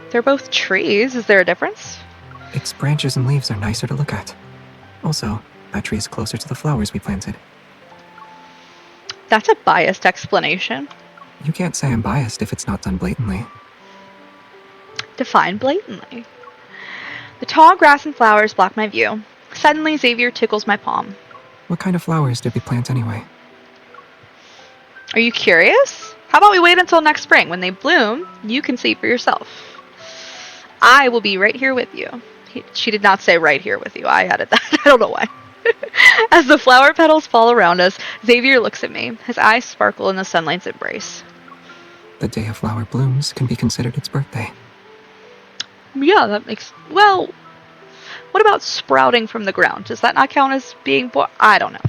They're both trees. Is there a difference? Its branches and leaves are nicer to look at. Also, that tree is closer to the flowers we planted. That's a biased explanation. You can't say I'm biased if it's not done blatantly. Define blatantly. The tall grass and flowers block my view. Suddenly, Xavier tickles my palm. What kind of flowers did we plant anyway? Are you curious? How about we wait until next spring? When they bloom, you can see for yourself. I will be right here with you. She did not say right here with you. I added that. I don't know why. As the flower petals fall around us, Xavier looks at me. His eyes sparkle in the sunlight's embrace. The day a flower blooms can be considered its birthday. Yeah, that makes... Well, what about sprouting from the ground? Does that not count as being born? I don't know.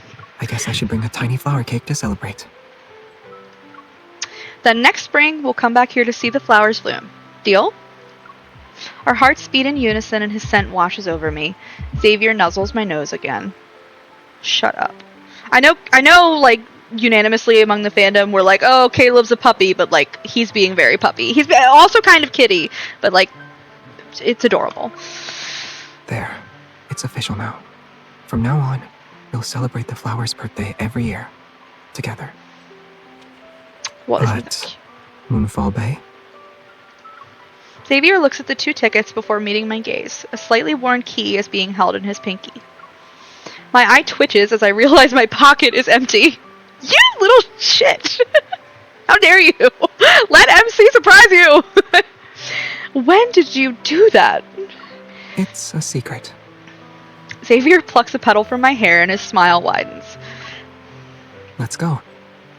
I guess I should bring a tiny flower cake to celebrate. Then next spring, we'll come back here to see the flowers bloom. Deal? Our hearts beat in unison and his scent washes over me. Xavier nuzzles my nose again. Shut up. I know, like, unanimously among the fandom, we're like, oh, Caleb's a puppy, but, like, he's being very puppy. He's also kind of kitty, but, like, it's adorable. There. It's official now. From now on, we'll celebrate the flower's birthday every year. Together. What is But it? Moonfall Bay? Xavier looks at the 2 tickets before meeting my gaze. A slightly worn key is being held in his pinky. My eye twitches as I realize my pocket is empty. You little shit! How dare you! Let MC surprise you! When did you do that? It's a secret. Xavier plucks a petal from my hair and his smile widens. Let's go.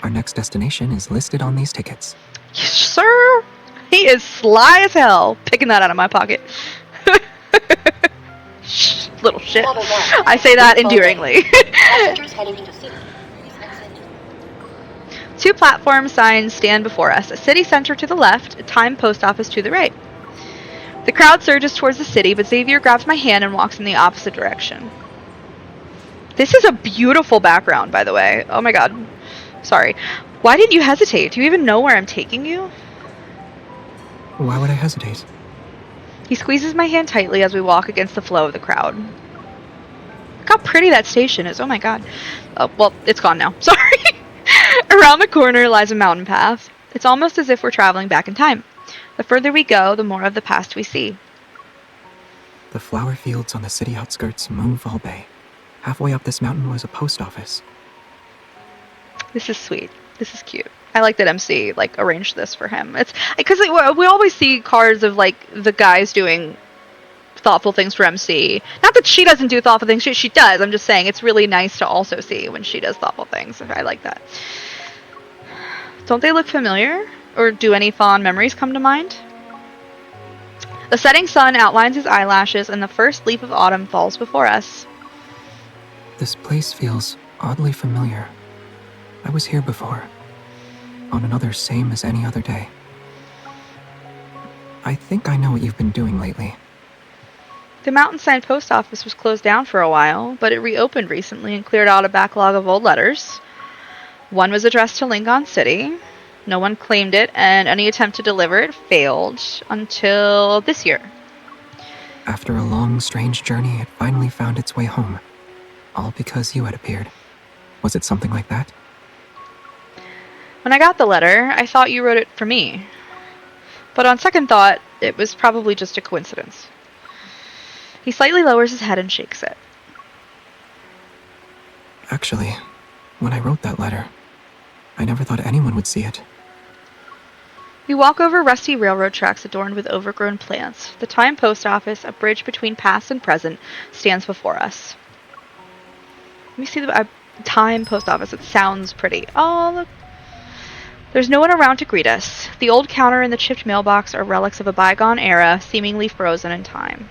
Our next destination is listed on these tickets. Yes, sir! He is sly as hell, picking that out of my pocket. Shh, little shit. I say that endearingly. Passengers heading into city. Please exit. 2 platform signs stand before us. A city center to the left, a time post office to the right. The crowd surges towards the city, but Xavier grabs my hand and walks in the opposite direction. This is a beautiful background, by the way. Oh my god. Sorry. Why didn't you hesitate? Do you even know where I'm taking you? Why would I hesitate? He squeezes my hand tightly as we walk against the flow of the crowd. Look how pretty that station is. Oh my god. Oh, well, it's gone now. Sorry. Around the corner lies a mountain path. It's almost as if we're traveling back in time. The further we go, the more of the past we see. The flower fields on the city outskirts of Moonfall Bay. Halfway up this mountain was a post office. This is sweet. This is cute. I like that MC like arranged this for him. It's because we always see cards of like the guys doing thoughtful things for MC. Not that she doesn't do thoughtful things. She does. I'm just saying it's really nice to also see when she does thoughtful things. I like that. Don't they look familiar? Or do any fond memories come to mind? The setting sun outlines his eyelashes, and the first leaf of autumn falls before us. This place feels oddly familiar. I was here before, on another same as any other day. I think I know what you've been doing lately. The Mountainside post office was closed down for a while, but it reopened recently and cleared out a backlog of old letters. One was addressed to Lingon City. No one claimed it, and any attempt to deliver it failed until this year. After a long, strange journey, it finally found its way home. All because you had appeared. Was it something like that? When I got the letter, I thought you wrote it for me. But on second thought, it was probably just a coincidence. He slightly lowers his head and shakes it. Actually, when I wrote that letter, I never thought anyone would see it. We walk over rusty railroad tracks adorned with overgrown plants. The Time Post Office, a bridge between past and present, stands before us. Let me see the Time Post Office. It sounds pretty. Oh, look. There's no one around to greet us. The old counter and the chipped mailbox are relics of a bygone era, seemingly frozen in time.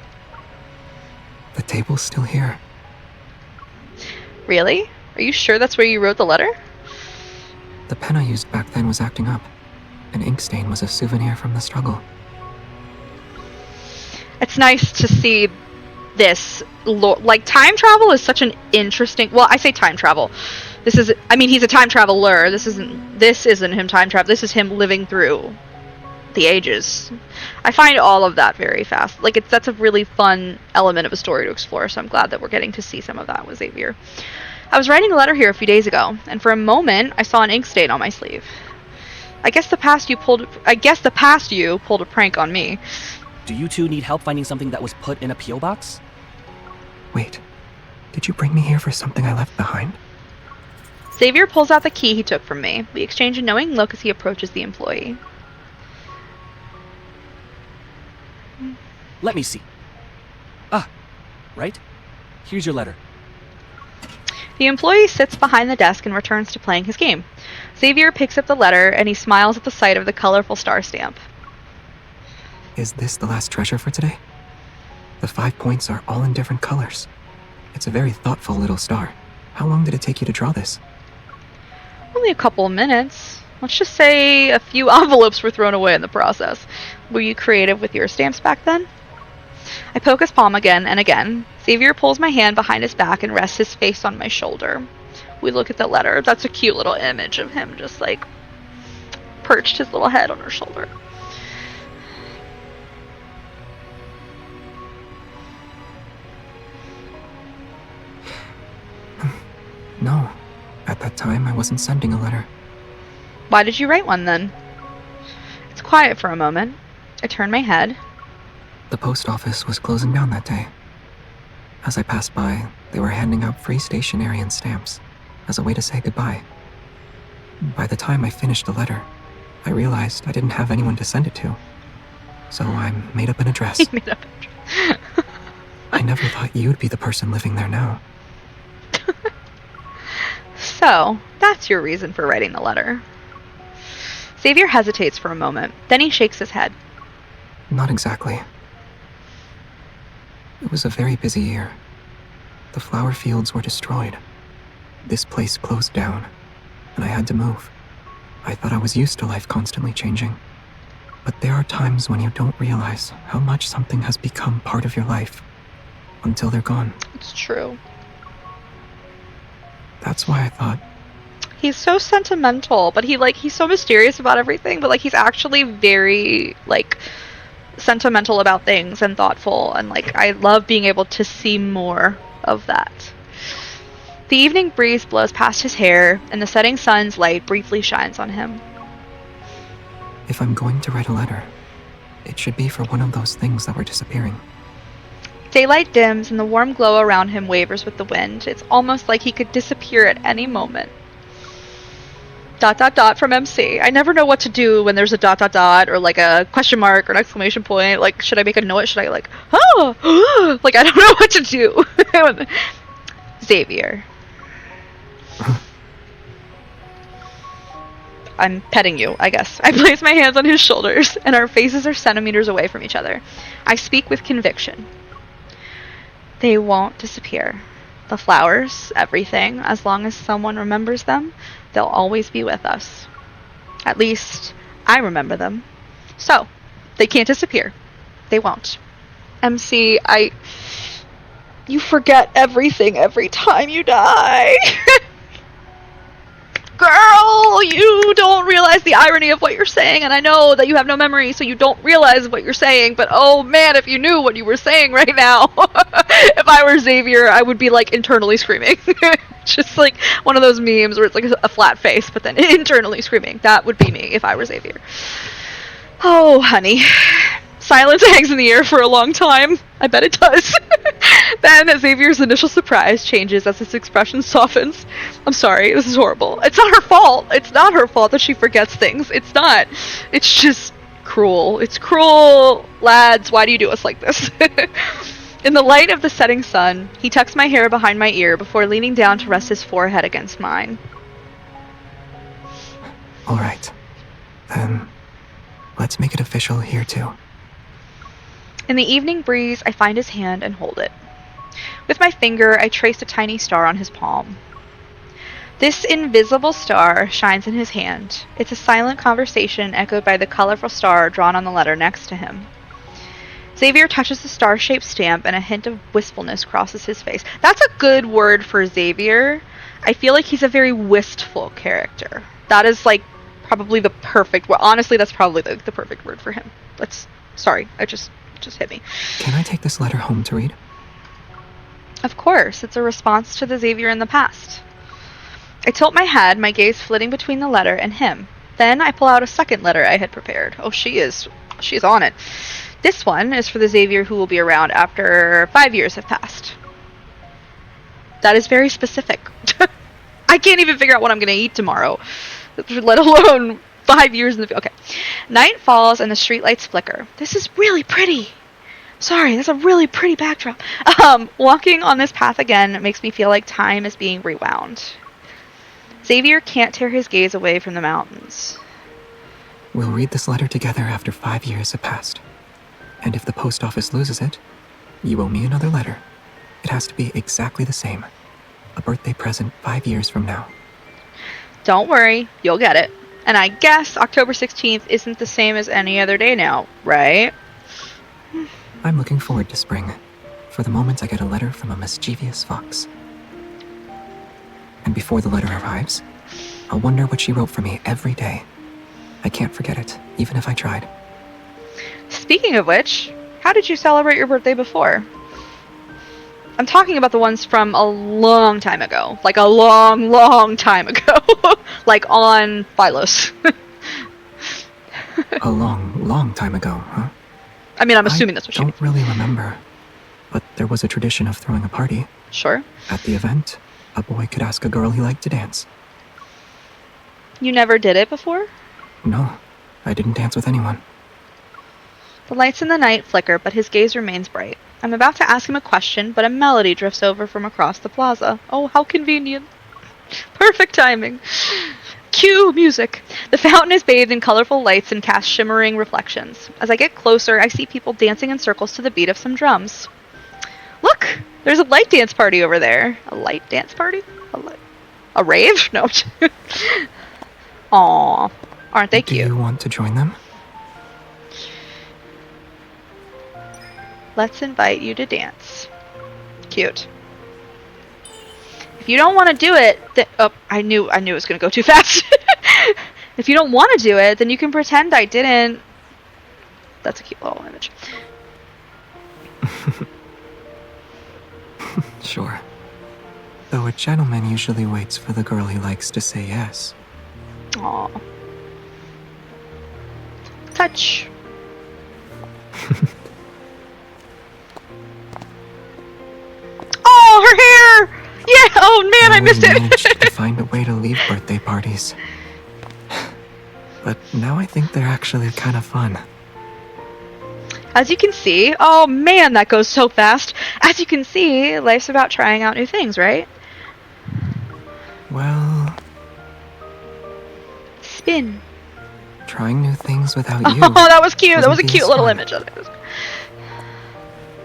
The table's still here. Really? Are you sure that's where you wrote the letter? The pen I used back then was acting up. An ink stain was a souvenir from the struggle. It's nice to see this. Like, time travel is such an interesting... Well, I say time travel. He's a time traveler. This isn't him time travel. This is him living through the ages. I find all of that very fast. Like, that's a really fun element of a story to explore, so I'm glad that we're getting to see some of that with Xavier. I was writing a letter here a few days ago, and for a moment, I saw an ink stain on my sleeve. I guess the past you pulled a prank on me. Do you two need help finding something that was put in a P.O. box? Wait, did you bring me here for something I left behind? Xavier pulls out the key he took from me. We exchange a knowing look as he approaches the employee. Let me see. Ah, right? Here's your letter. The employee sits behind the desk and returns to playing his game. Xavier picks up the letter and he smiles at the sight of the colorful star stamp. Is this the last treasure for today? The 5 points are all in different colors. It's a very thoughtful little star. How long did it take you to draw this? Only a couple of minutes. Let's just say a few envelopes were thrown away in the process. Were you creative with your stamps back then? I poke his palm again and again. Xavier pulls my hand behind his back and rests his face on my shoulder. We look at the letter. That's a cute little image of him just like perched his little head on her shoulder. No. At that time, I wasn't sending a letter. Why did you write one then? It's quiet for a moment. I turn my head. The post office was closing down that day. As I passed by, they were handing out free stationery and stamps as a way to say goodbye. By the time I finished the letter, I realized I didn't have anyone to send it to. So I made up an address. He made up an address. I never thought you'd be the person living there now. So, that's your reason for writing the letter. Xavier hesitates for a moment, then he shakes his head. Not exactly. It was a very busy year. The flower fields were destroyed. This place closed down, and I had to move. I thought I was used to life constantly changing. But there are times when you don't realize how much something has become part of your life until they're gone. It's true. That's why I thought... He's so sentimental, but he's so mysterious about everything, but he's actually very sentimental about things and thoughtful, and I love being able to see more of that. The evening breeze blows past his hair, and the setting sun's light briefly shines on him. If I'm going to write a letter, it should be for one of those things that were disappearing. Daylight dims and the warm glow around him wavers with the wind. It's almost like he could disappear at any moment. Dot dot dot from MC. I never know what to do when there's a dot dot dot or like a question mark or an exclamation point. Like, should I make a note? Should I like, oh, like I don't know what to do. Xavier. I'm petting you, I guess. I place my hands on his shoulders, and our faces are centimeters away from each other. I speak with conviction. They won't disappear. The flowers, everything, as long as someone remembers them, they'll always be with us. At least, I remember them. So, they can't disappear. They won't. MC, you forget everything every time you die. Girl, you don't realize the irony of what you're saying, and I know that you have no memory, so you don't realize what you're saying, but oh man, if you knew what you were saying right now. If I were Xavier, I would be like internally screaming. Just like one of those memes where it's like a flat face, but then internally screaming. That would be me if I were Xavier. Oh, honey. Silence hangs in the air for a long time. I bet it does. Then Xavier's initial surprise changes as his expression softens. I'm sorry, this is horrible. It's not her fault. It's not her fault that she forgets things. It's not. It's just cruel. It's cruel. Lads, why do you do us like this? In the light of the setting sun, he tucks my hair behind my ear before leaning down to rest his forehead against mine. All right. Then, let's make it official here too. In the evening breeze, I find his hand and hold it. With my finger, I trace a tiny star on his palm. This invisible star shines in his hand. It's a silent conversation echoed by the colorful star drawn on the letter next to him. Xavier touches the star-shaped stamp and a hint of wistfulness crosses his face. That's a good word for Xavier. I feel like he's a very wistful character. That is like probably the perfect word. Honestly, that's probably the perfect word for him. Sorry, I just hit me. Can I take this letter home to read? Of course, it's a response to the Xavier in the past. I tilt my head, my gaze flitting between the letter and him. Then I pull out a second letter I had prepared. Oh, she's on it. This one is for the Xavier who will be around after 5 years have passed. That is very specific. I can't even figure out what I'm going to eat tomorrow, let alone 5 years in the future. Okay. Night falls and the streetlights flicker. This is really pretty. Sorry, that's a really pretty backdrop. Walking on this path again makes me feel like time is being rewound. Xavier can't tear his gaze away from the mountains. We'll read this letter together after 5 years have passed. And if the post office loses it, you owe me another letter. It has to be exactly the same. A birthday present 5 years from now. Don't worry, you'll get it. And I guess October 16th isn't the same as any other day now, right? I'm looking forward to spring, for the moment I get a letter from a mischievous fox. And before the letter arrives, I'll wonder what she wrote for me every day. I can't forget it, even if I tried. Speaking of which, how did you celebrate your birthday before? I'm talking about the ones from a long time ago. Like a long, long time ago. Like on Phylos. A long, long time ago, huh? I mean, I'm assuming that's what she I don't really remember, but there was a tradition of throwing a party. Sure. At the event, a boy could ask a girl he liked to dance. You never did it before? No, I didn't dance with anyone. The lights in the night flicker, but his gaze remains bright. I'm about to ask him a question, but a melody drifts over from across the plaza. Oh, how convenient. Perfect timing. Cue music. The fountain is bathed in colorful lights and casts shimmering reflections. As I get closer, I see people dancing in circles to the beat of some drums. Look! There's a light dance party over there. A light dance party? A rave? No. Aw. Aren't they cute? Do you want to join them? Let's invite you to dance. Cute. If you don't want to do it, oh, I knew it was going to go too fast. If you don't want to do it, then you can pretend I didn't. That's a cute little image. Sure. Though a gentleman usually waits for the girl he likes to say yes. Aw. Touch. Oh, her hair! Yeah! Oh man, I missed We managed to it! find a way to leave birthday parties. but now I think they're actually kind of fun. As you can see, oh man, that goes so fast. As you can see, life's about trying out new things, right? Well, Spin. trying new things without you. Oh, that was cute. That was a wouldn't be cute as little fun. image of it.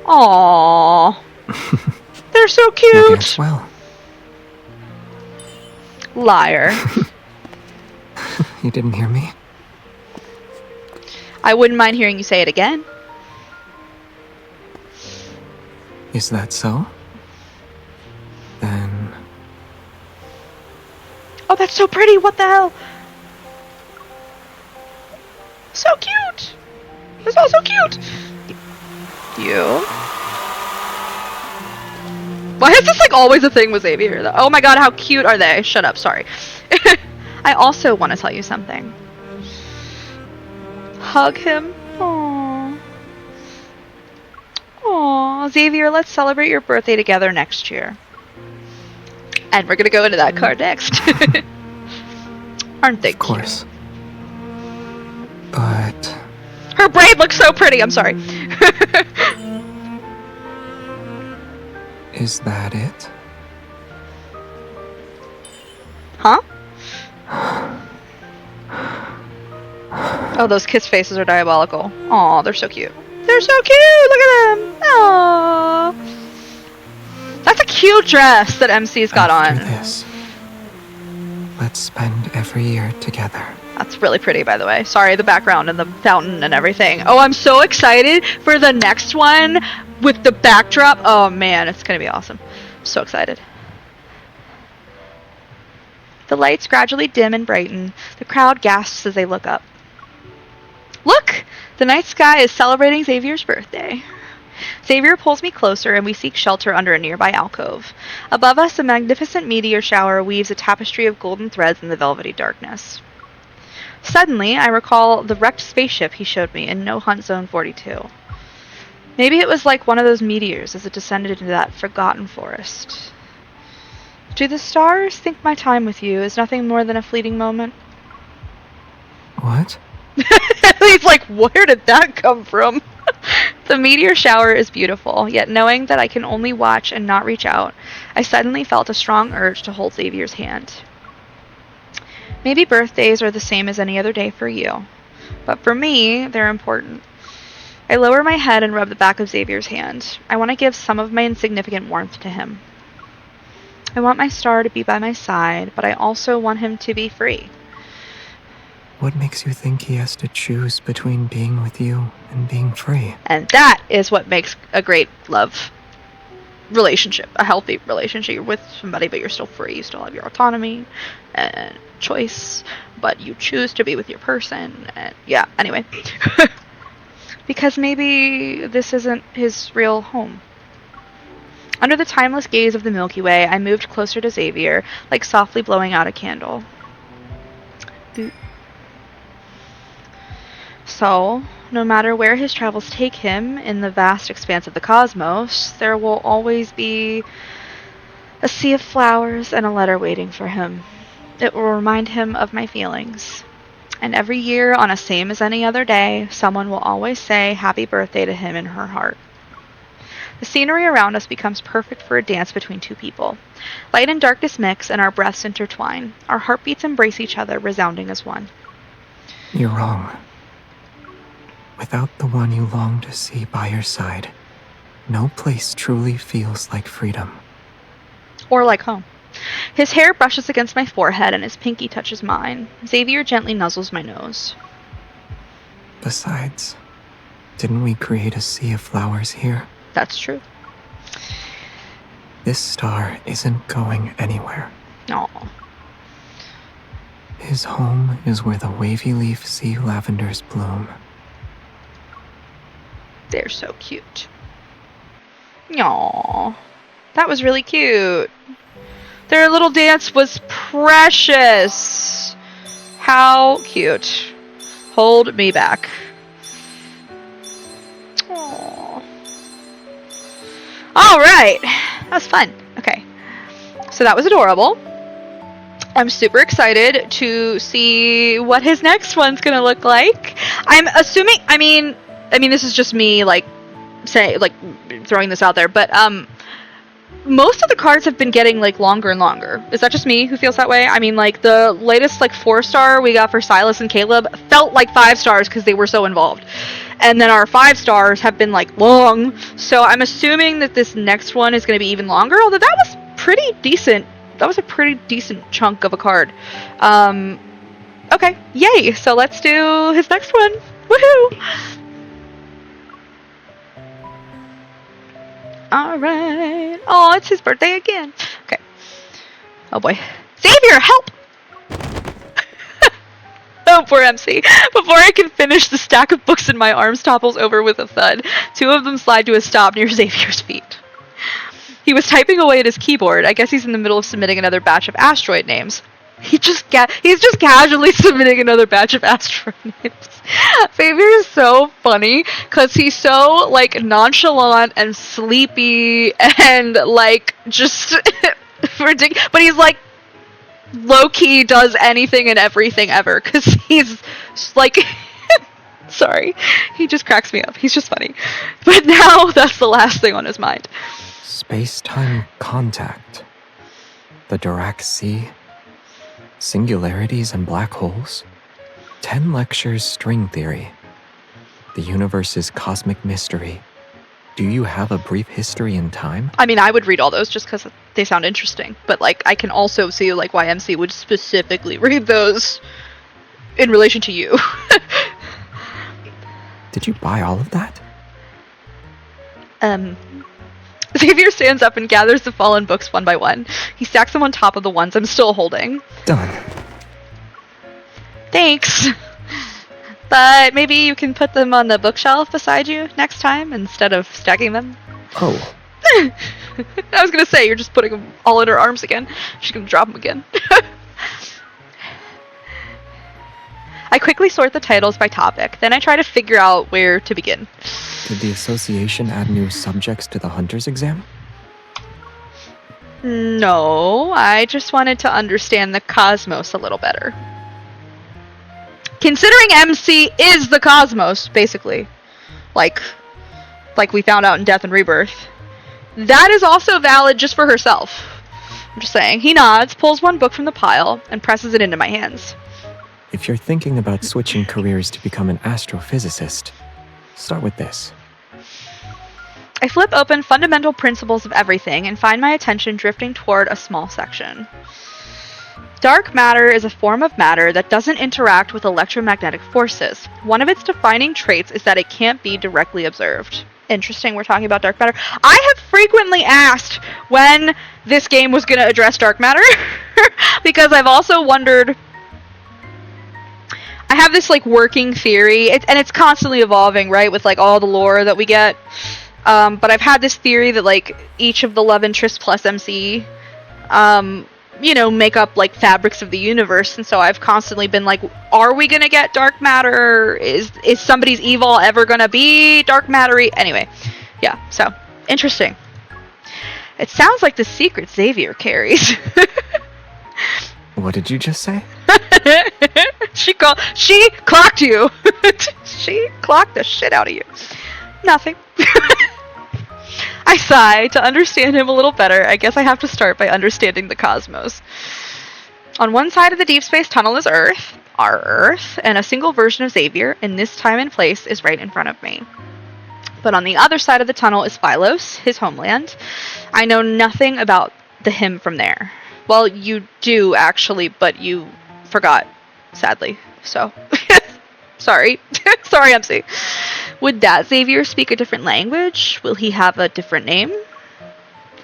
Aww. They're so You cute. dance well. Liar. You didn't hear me? I wouldn't mind hearing you say it again. Is that so? Then Oh, that's so pretty. What the hell? So cute. That's all so cute. You. Why is this like always a thing with Xavier though? Oh my god, how cute are they? Shut up, sorry. I also want to tell you something. Hug him. Aww. Aww. Xavier, let's celebrate your birthday together next year. And we're gonna go into that card next. Aren't they of course. cute? But Her braid looks so pretty, I'm sorry. is that it? Huh? Oh, those kiss faces are diabolical. Aw, they're so cute. They're so cute! Look at them! Aww. That's a cute dress that MC's got After on. this, let's spend every year together. That's really pretty, by the way. Sorry, the background and the fountain and everything. Oh, I'm so excited for the next one with the backdrop. Oh, man, it's going to be awesome. So excited. The lights gradually dim and brighten. The crowd gasps as they look up. Look! The night sky is celebrating Xavier's birthday. Xavier pulls me closer and we seek shelter under a nearby alcove. Above us, a magnificent meteor shower weaves a tapestry of golden threads in the velvety darkness. Suddenly, I recall the wrecked spaceship he showed me in No Hunt Zone 42. Maybe it was like one of those meteors as it descended into that forgotten forest. Do the stars think my time with you is nothing more than a fleeting moment? What? He's like, where did that come from? The meteor shower is beautiful, yet knowing that I can only watch and not reach out, I suddenly felt a strong urge to hold Xavier's hand. Maybe birthdays are the same as any other day for you, but for me, they're important. I lower my head and rub the back of Xavier's hand. I want to give some of my insignificant warmth to him. I want my star to be by my side, but I also want him to be free. What makes you think he has to choose between being with you and being free? And that is what makes a great love relationship, a healthy relationship. You're with somebody, but you're still free. You still have your autonomy and choice, but you choose to be with your person. And yeah, anyway. Because maybe this isn't his real home. Under the timeless gaze of the Milky Way, I moved closer to Xavier, like softly blowing out a candle. So, no matter where his travels take him in the vast expanse of the cosmos, there will always be a sea of flowers and a letter waiting for him. It will remind him of my feelings. And every year, on a same as any other day, someone will always say happy birthday to him in her heart. The scenery around us becomes perfect for a dance between two people. Light and darkness mix, and our breaths intertwine. Our heartbeats embrace each other, resounding as one. You're wrong. Without the one you long to see by your side, no place truly feels like freedom. Or like home. His hair brushes against my forehead and his pinky touches mine. Xavier gently nuzzles my nose. Besides, didn't we create a sea of flowers here? That's true. This star isn't going anywhere. Aw. His home is where the wavy leaf sea lavenders bloom. They're so cute. Aww. That was really cute. Their little dance was precious. How cute. Hold me back. Aww. Alright. That was fun. Okay. So that was adorable. I'm super excited to see what his next one's gonna look like. I'm assuming, I mean, this is just me, like, throwing this out there, but, most of the cards have been getting, like, longer and longer. Is that just me who feels that way? I mean, like, the latest, like, 4-star we got for Silas and Caleb felt like 5 stars because they were so involved. And then our 5 stars have been, like, long. So I'm assuming that this next one is going to be even longer, although that was pretty decent. That was a pretty decent chunk of a card. Okay, yay! So let's do his next one. Woohoo! Alright. Oh, it's his birthday again. Okay. Oh boy. Xavier, help! Oh, poor MC. Before I can finish, the stack of books in my arms topples over with a thud. 2 of them slide to a stop near Xavier's feet. He was typing away at his keyboard. I guess he's in the middle of submitting another batch of asteroid names. He's just casually submitting another batch of asteroid names. Xavier is so funny because he's so, like, nonchalant and sleepy and, like, just ridiculous. But he's, like, low-key does anything and everything ever because he's, like... Sorry. He just cracks me up. He's just funny. But now that's the last thing on his mind. Space-time contact. The Dirac Sea. Singularities and black holes. 10 lectures string theory. The universe's cosmic mystery. Do you have a brief history in time? I mean, I would read all those just because they sound interesting. But, like, I can also see, like, why MC would specifically read those in relation to you. Did you buy all of that? Xavier stands up and gathers the fallen books one by one. He stacks them on top of the ones I'm still holding. Done. Thanks. But maybe you can put them on the bookshelf beside you next time instead of stacking them. Oh. I was gonna say, you're just putting them all in her arms again. She's gonna drop them again. I quickly sort the titles by topic, then I try to figure out where to begin. Did the association add new subjects to the Hunter's exam? No, I just wanted to understand the cosmos a little better. Considering MC is the cosmos, basically, like we found out in Death and Rebirth, that is also valid just for herself. I'm just saying. He nods, pulls one book from the pile, and presses it into my hands. If you're thinking about switching careers to become an astrophysicist, start with this. I flip open Fundamental Principles of Everything and find my attention drifting toward a small section. Dark matter is a form of matter that doesn't interact with electromagnetic forces. One of its defining traits is that it can't be directly observed. Interesting, we're talking about dark matter. I have frequently asked when this game was going to address dark matter, because I've also wondered... I have this, like, working theory, and it's constantly evolving, right, with, like, all the lore that we get. But I've had this theory that, like, each of the love interests plus MC, you know, make up, like, fabrics of the universe, and so I've constantly been like, are we gonna get dark matter? Is somebody's evil ever gonna be dark mattery? Anyway, yeah, so, interesting. It sounds like the secret Xavier carries. What did you just say? She clocked you. She clocked the shit out of you. Nothing. I sigh. To understand him a little better, I guess I have to start by understanding the cosmos. On one side of the deep space tunnel is Earth, our Earth, and a single version of Xavier, in this time and place, is right in front of me. But on the other side of the tunnel is Phylos, his homeland. I know nothing about the him from there. Well, you do, actually, but you forgot, sadly. So, sorry. Sorry, MC. Would that Xavier speak a different language? Will he have a different name?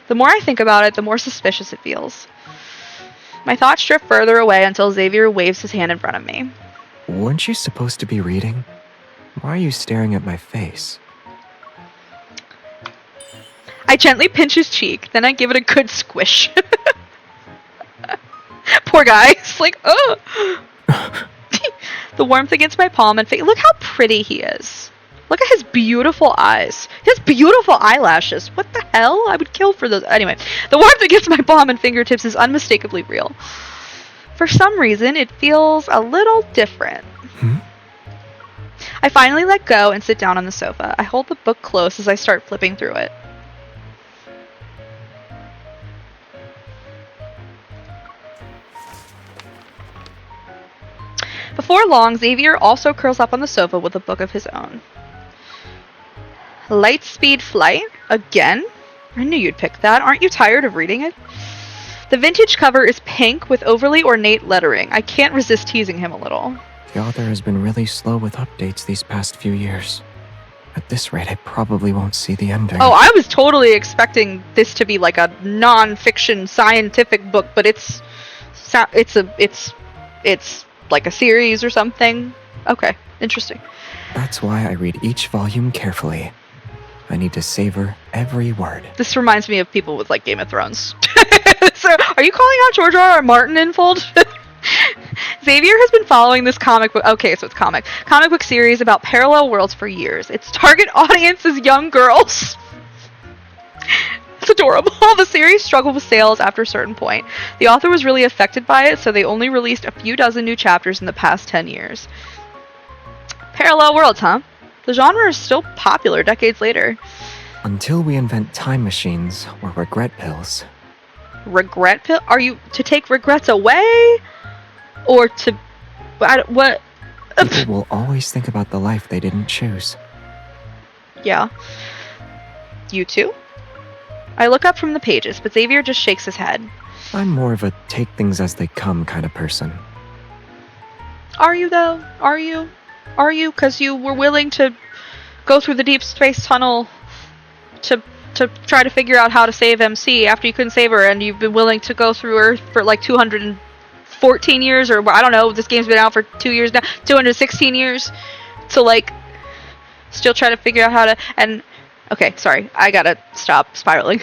The more I think about it, the more suspicious it feels. My thoughts drift further away until Xavier waves his hand in front of me. Weren't you supposed to be reading? Why are you staring at my face? I gently pinch his cheek, then I give it a good squish. Poor guy. It's like, oh. The warmth against my palm and face. Look how pretty he is. Look at his beautiful eyes. He has beautiful eyelashes. What the hell? I would kill for those. Anyway, the warmth against my palm and fingertips is unmistakably real. For some reason, it feels a little different. Hmm? I finally let go and sit down on the sofa. I hold the book close as I start flipping through it. Before long, Xavier also curls up on the sofa with a book of his own. Lightspeed Flight? Again? I knew you'd pick that. Aren't you tired of reading it? The vintage cover is pink with overly ornate lettering. I can't resist teasing him a little. The author has been really slow with updates these past few years. At this rate, I probably won't see the ending. Oh, I was totally expecting this to be like a non-fiction scientific book, but it's like a series or something. Okay, interesting. That's why I read each volume carefully. I need to savor every word. This reminds me of people with like Game of Thrones. So, are you calling out George R. R. Martin in Fold? Xavier has been following this comic book. Okay, so it's comic book series about parallel worlds for years. Its target audience is young girls. It's adorable. The series struggled with sales after a certain point. The author was really affected by it, so they only released a few dozen new chapters in the past 10 years. Parallel worlds, huh? The genre is still popular decades later. Until we invent time machines or regret pills. Regret pill? Are you to take regrets away? Or to... what? People will always think about the life they didn't choose. Yeah. You too? I look up from the pages, but Xavier just shakes his head. I'm more of a take things as they come kind of person. Are you, though? Are you? Are you? Because you were willing to go through the deep space tunnel to try to figure out how to save MC after you couldn't save her, and you've been willing to go through Earth for like 214 years, or I don't know, this game's been out for 2 years now, 216 years, to like still try to figure out how to, and okay, sorry, I gotta stop spiraling.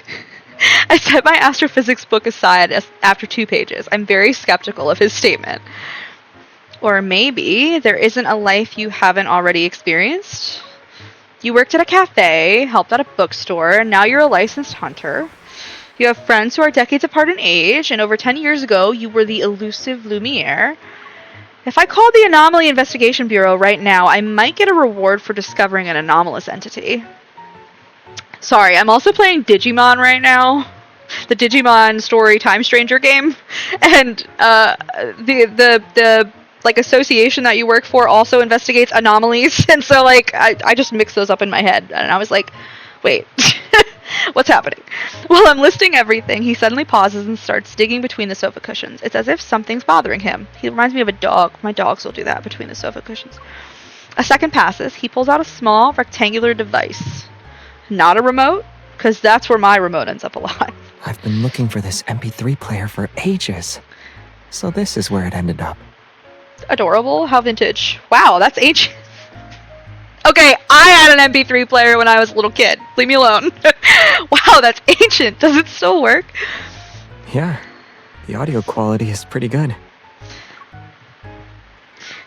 I set my astrophysics book aside after 2 pages. I'm very skeptical of his statement. Or maybe there isn't a life you haven't already experienced. You worked at a cafe, helped at a bookstore, and now you're a licensed hunter. You have friends who are decades apart in age, and over 10 years ago, you were the elusive Lumiere. If I called the Anomaly Investigation Bureau right now, I might get a reward for discovering an anomalous entity. Sorry, I'm also playing Digimon right now. The Digimon Story Time Stranger game. And the like association that you work for also investigates anomalies, and so like I just mixed those up in my head, and I was like, wait, what's happening? While I'm listing everything, he suddenly pauses and starts digging between the sofa cushions. It's as if something's bothering him. He reminds me of a dog. My dogs will do that between the sofa cushions. A second passes. He pulls out a small rectangular device. Not a remote, because that's where my remote ends up a lot. I've been looking for this MP3 player for ages. So this is where it ended up. Adorable. How vintage. Wow, that's ancient. Okay, I had an MP3 player when I was a little kid. Leave me alone. Wow, that's ancient. Does it still work? Yeah, the audio quality is pretty good.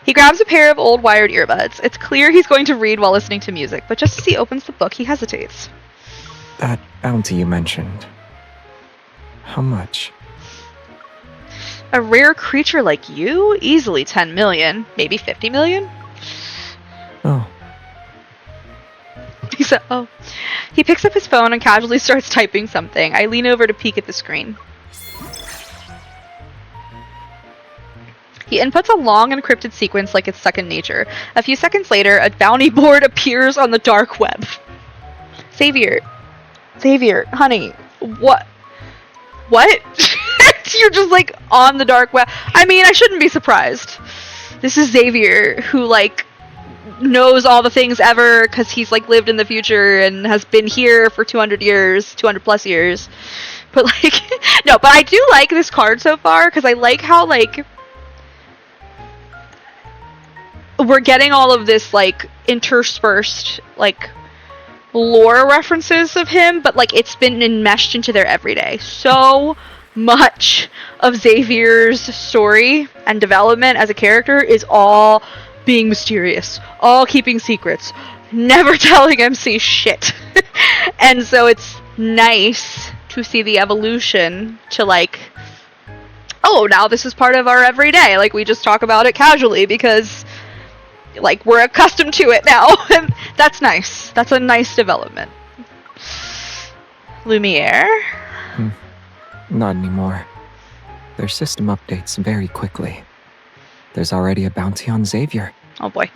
He grabs a pair of old wired earbuds. It's clear he's going to read while listening to music, but just as he opens the book, he hesitates. That bounty you mentioned. How much? A rare creature like you? Easily 10 million. Maybe 50 million? Oh. He said, oh. He picks up his phone and casually starts typing something. I lean over to peek at the screen. He inputs a long encrypted sequence like it's second nature. A few seconds later, a bounty board appears on the dark web. Xavier, honey, what? You're just like on the dark web. I mean, I shouldn't be surprised. This is Xavier, who like knows all the things ever because he's like lived in the future and has been here for 200 plus years. But like, no, but I do like this card so far because I like how like we're getting all of this like interspersed like lore references of him, but like it's been enmeshed into their everyday. So much of Xavier's story and development as a character is all being mysterious, all keeping secrets, never telling MC shit. And so it's nice to see the evolution to like, oh, now this is part of our everyday. Like, we just talk about it casually because, like, we're accustomed to it now. And that's nice. That's a nice development. Lumiere? Not anymore. Their system updates very quickly. There's already a bounty on Xavier. Oh boy.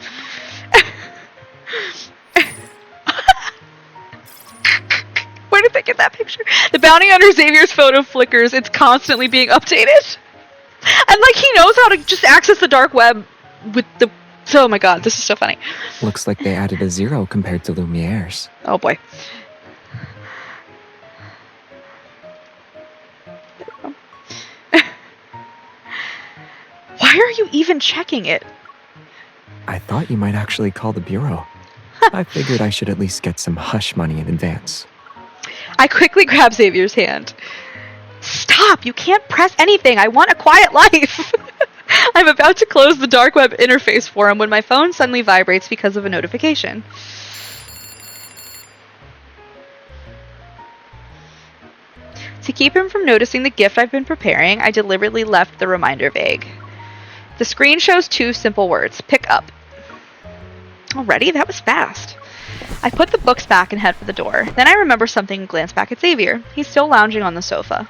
Where did they get that picture? The bounty under Xavier's photo flickers. It's constantly being updated. And, like, he knows how to just access the dark web with the... Oh my god, this is so funny. Looks like they added a 0 compared to Lumiere's. Oh boy. Why are you even checking it? I thought you might actually call the bureau. I figured I should at least get some hush money in advance. I quickly grab Xavier's hand. Stop! You can't press anything! I want a quiet life! I'm about to close the dark web interface for him when my phone suddenly vibrates because of a notification. To keep him from noticing the gift I've been preparing, I deliberately left the reminder vague. The screen shows 2 simple words. Pick up. Already? That was fast. I put the books back and head for the door. Then I remember something and glance back at Xavier. He's still lounging on the sofa.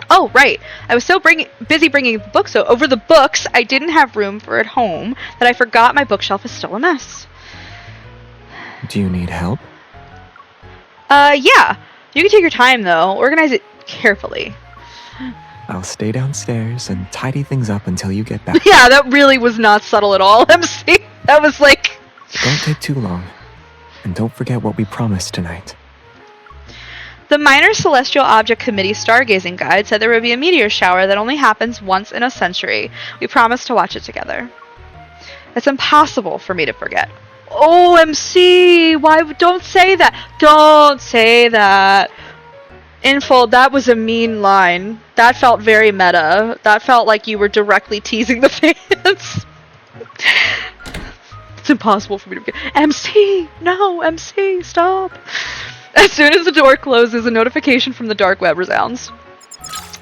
Oh, right. I was so busy bringing the books over the books I didn't have room for at home that I forgot my bookshelf is still a mess. Do you need help? Yeah. You can take your time, though. Organize it carefully. I'll stay downstairs and tidy things up until you get back. Yeah, that really was not subtle at all, MC. That was like... Don't take too long. And don't forget what we promised tonight. The Minor Celestial Object Committee Stargazing Guide said there would be a meteor shower that only happens once in a century. We promised to watch it together. It's impossible for me to forget. OMC! Why? Don't say that! Don't say that! Infold, that was a mean line. That felt very meta. That felt like you were directly teasing the fans. It's impossible for me to forget. MC! No! MC! Stop! As soon as the door closes, a notification from the dark web resounds.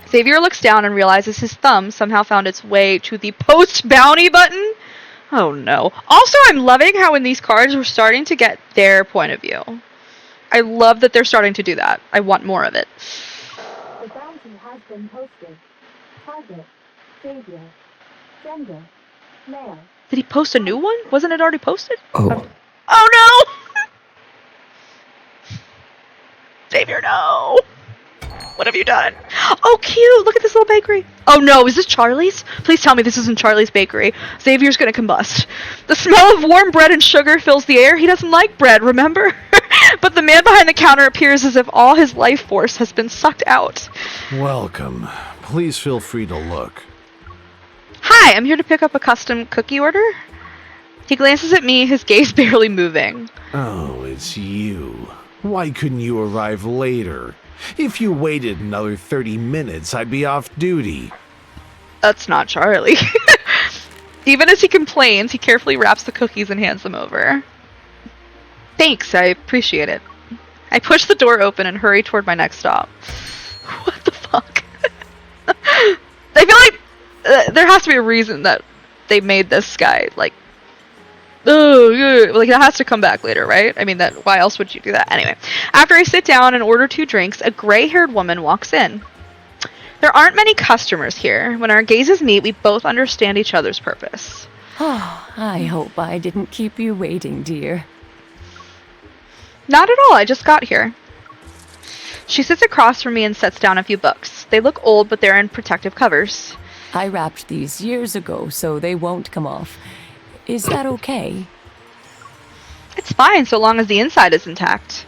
Xavier looks down and realizes his thumb somehow found its way to the post bounty button. Oh no. Also, I'm loving how in these cards we're starting to get their point of view. I love that they're starting to do that. I want more of it. The bounty has been posted. Target, Xavier. Gender, male. Did he post a new one? Wasn't it already posted? Oh, Oh no! Xavier, no! What have you done? Oh, cute! Look at this little bakery. Oh no, is this Charlie's? Please tell me this isn't Charlie's bakery. Xavier's gonna combust. The smell of warm bread and sugar fills the air. He doesn't like bread, remember? But the man behind the counter appears as if all his life force has been sucked out. Welcome. Please feel free to look. Hi, I'm here to pick up a custom cookie order. He glances at me, his gaze barely moving. Oh, it's you. Why couldn't you arrive later? If you waited another 30 minutes, I'd be off duty. That's not Charlie. Even as he complains, he carefully wraps the cookies and hands them over. Thanks, I appreciate it. I push the door open and hurry toward my next stop. What the fuck? I feel like there has to be a reason that they made this guy, like, like that has to come back later, right? I mean, why else would you do that? Anyway, after I sit down and order 2 drinks, a gray-haired woman walks in. There aren't many customers here. When our gazes meet, we both understand each other's purpose. Oh, I hope I didn't keep you waiting, dear. Not at all, I just got here. She sits across from me and sets down a few books. They look old, but they're in protective covers. I wrapped these years ago, so they won't come off. Is that okay? It's fine, so long as the inside is intact.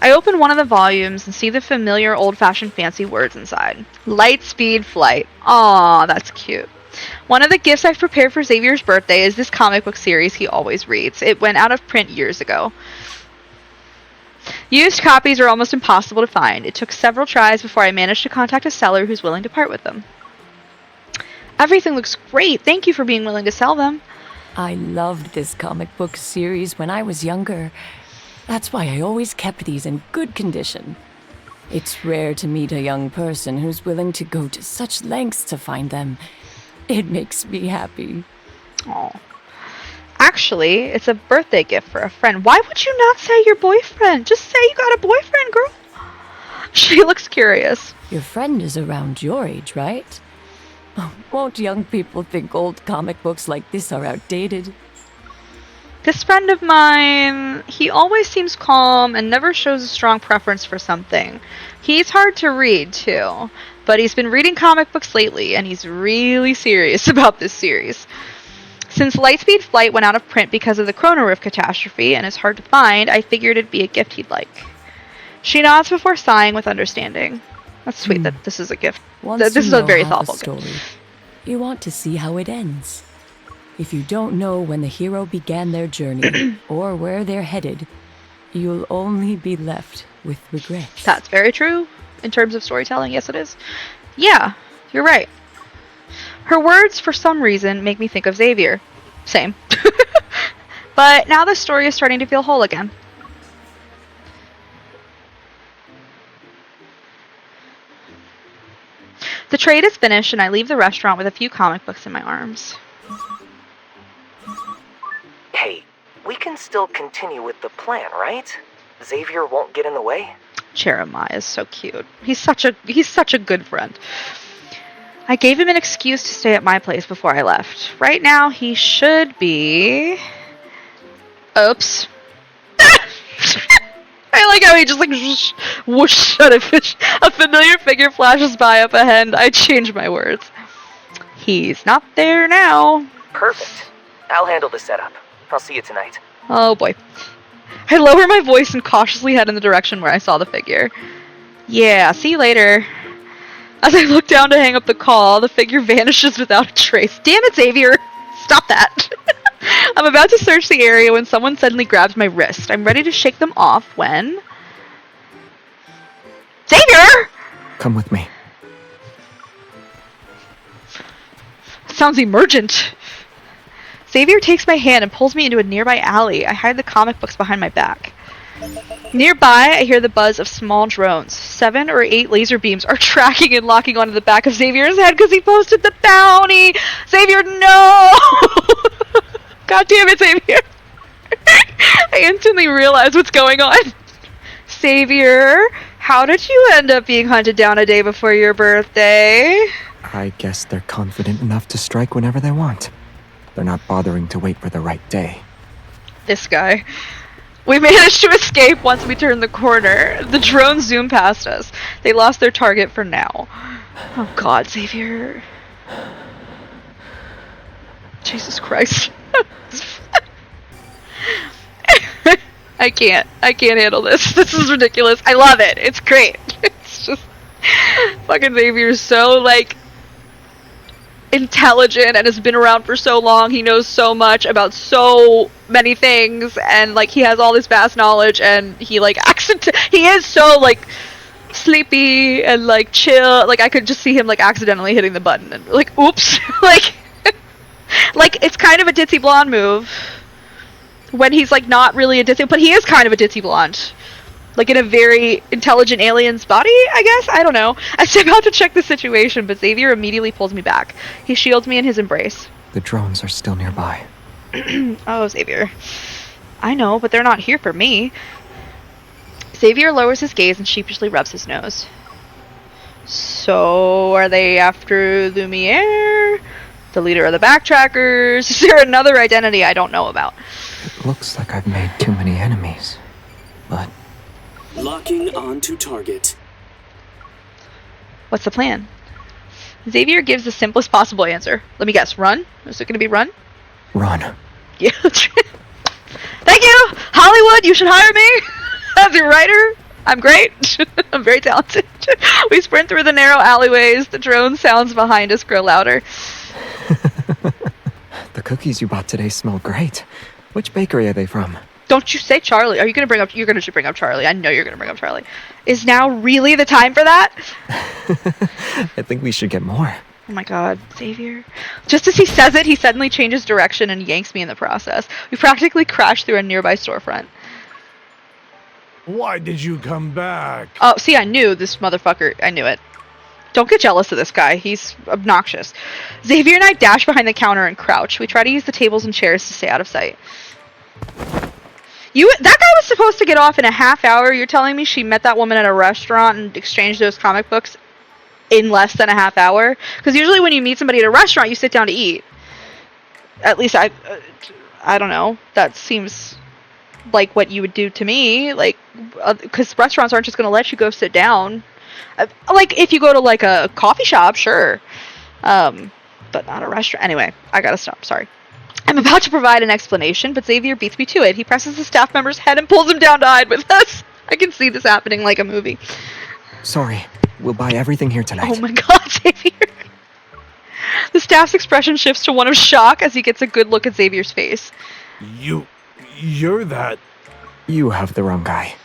I open one of the volumes and see the familiar old-fashioned fancy words inside. Light speed flight. Aw, that's cute. One of the gifts I've prepared for Xavier's birthday is this comic book series he always reads. It went out of print years ago. Used copies are almost impossible to find. It took several tries before I managed to contact a seller who's willing to part with them. Everything looks great. Thank you for being willing to sell them. I loved this comic book series when I was younger. That's why I always kept these in good condition. It's rare to meet a young person who's willing to go to such lengths to find them. It makes me happy. Oh. Actually, it's a birthday gift for a friend. Why would you not say your boyfriend? Just say you got a boyfriend, girl. She looks curious. Your friend is around your age, right? Oh, won't young people think old comic books like this are outdated? This friend of mine, he always seems calm and never shows a strong preference for something. He's hard to read, too. But he's been reading comic books lately, and he's really serious about this series. Since Lightspeed Flight went out of print because of the Chrono Rift catastrophe and is hard to find, I figured it'd be a gift he'd like. She nods before sighing with understanding. That's sweet that this is a gift. This is a very thoughtful gift. You want to see how it ends. If you don't know when the hero began their journey or where they're headed, you'll only be left with regrets. That's very true. In terms of storytelling, yes it is. Yeah, you're right. Her words, for some reason, make me think of Xavier. Same. But now the story is starting to feel whole again. The trade is finished, and I leave the restaurant with a few comic books in my arms. Hey, we can still continue with the plan, right? Xavier won't get in the way? Jeremiah is so cute. He's such a good friend. I gave him an excuse to stay at my place before I left. Right now, he should be... Oops. I like how he just like whoosh at a fish. A familiar figure flashes by up ahead. I change my words. He's not there now. Perfect. I'll handle the setup. I'll see you tonight. Oh boy. I lower my voice and cautiously head in the direction where I saw the figure. Yeah, see you later. As I look down to hang up the call, the figure vanishes without a trace. Damn it, Xavier! Stop that! I'm about to search the area when someone suddenly grabs my wrist. I'm ready to shake them off when... Xavier! Come with me. Sounds emergent. Xavier takes my hand and pulls me into a nearby alley. I hide the comic books behind my back. Nearby, I hear the buzz of small drones. 7 or 8 laser beams are tracking and locking onto the back of Xavier's head because he posted the bounty! Xavier, no! God damn it, Xavier! I instantly realize what's going on. Xavier, how did you end up being hunted down a day before your birthday? I guess they're confident enough to strike whenever they want. They're not bothering to wait for the right day. This guy. We managed to escape once we turned the corner. The drones zoomed past us. They lost their target for now. Oh god, Xavier. Jesus Christ. I can't handle this. This is ridiculous. I love it. It's great. It's just... Fucking Xavier's so, like... intelligent and has been around for so long. He knows so much about so many things, and like he has all this vast knowledge, and he like he is so like sleepy and like chill. Like I could just see him like accidentally hitting the button and like oops. like it's kind of a ditzy blonde move when he's like not really a ditzy, but he is kind of a ditzy blonde. Like in a very intelligent alien's body, I guess? I don't know. I step out to check the situation, but Xavier immediately pulls me back. He shields me in his embrace. The drones are still nearby. Oh, Xavier. I know, but they're not here for me. Xavier lowers his gaze and sheepishly rubs his nose. So, are they after Lumiere? The leader of the Backtrackers? Is there another identity I don't know about? It looks like I've made too many enemies, but... Locking onto target. What's the plan? Xavier gives the simplest possible answer. Let me guess. Run? Is it going to be run? Run. Yeah. Thank you! Hollywood, you should hire me as your writer. I'm great. I'm very talented. We sprint through the narrow alleyways. The drone sounds behind us grow louder. The cookies you bought today smell great. Which bakery are they from? Don't you say Charlie. Are you going to bring up... You're going to bring up Charlie. I know you're going to bring up Charlie. Is now really the time for that? I think we should get more. Oh my god, Xavier. Just as he says it, he suddenly changes direction and yanks me in the process. We practically crash through a nearby storefront. Why did you come back? Oh, see, I knew this motherfucker. I knew it. Don't get jealous of this guy. He's obnoxious. Xavier and I dash behind the counter and crouch. We try to use the tables and chairs to stay out of sight. That guy was supposed to get off in a half hour. You're telling me she met that woman at a restaurant and exchanged those comic books in less than a half hour? Because usually when you meet somebody at a restaurant, you sit down to eat. At least I don't know. That seems like what you would do to me. Like, because restaurants aren't just going to let you go sit down. Like, if you go to, like, a coffee shop, sure. But not a restaurant. Anyway, I gotta stop. Sorry. I'm about to provide an explanation, but Xavier beats me to it. He presses the staff member's head and pulls him down to hide with us. I can see this happening like a movie. Sorry. We'll buy everything here tonight. Oh my god, Xavier. The staff's expression shifts to one of shock as he gets a good look at Xavier's face. You're that... You have the wrong guy.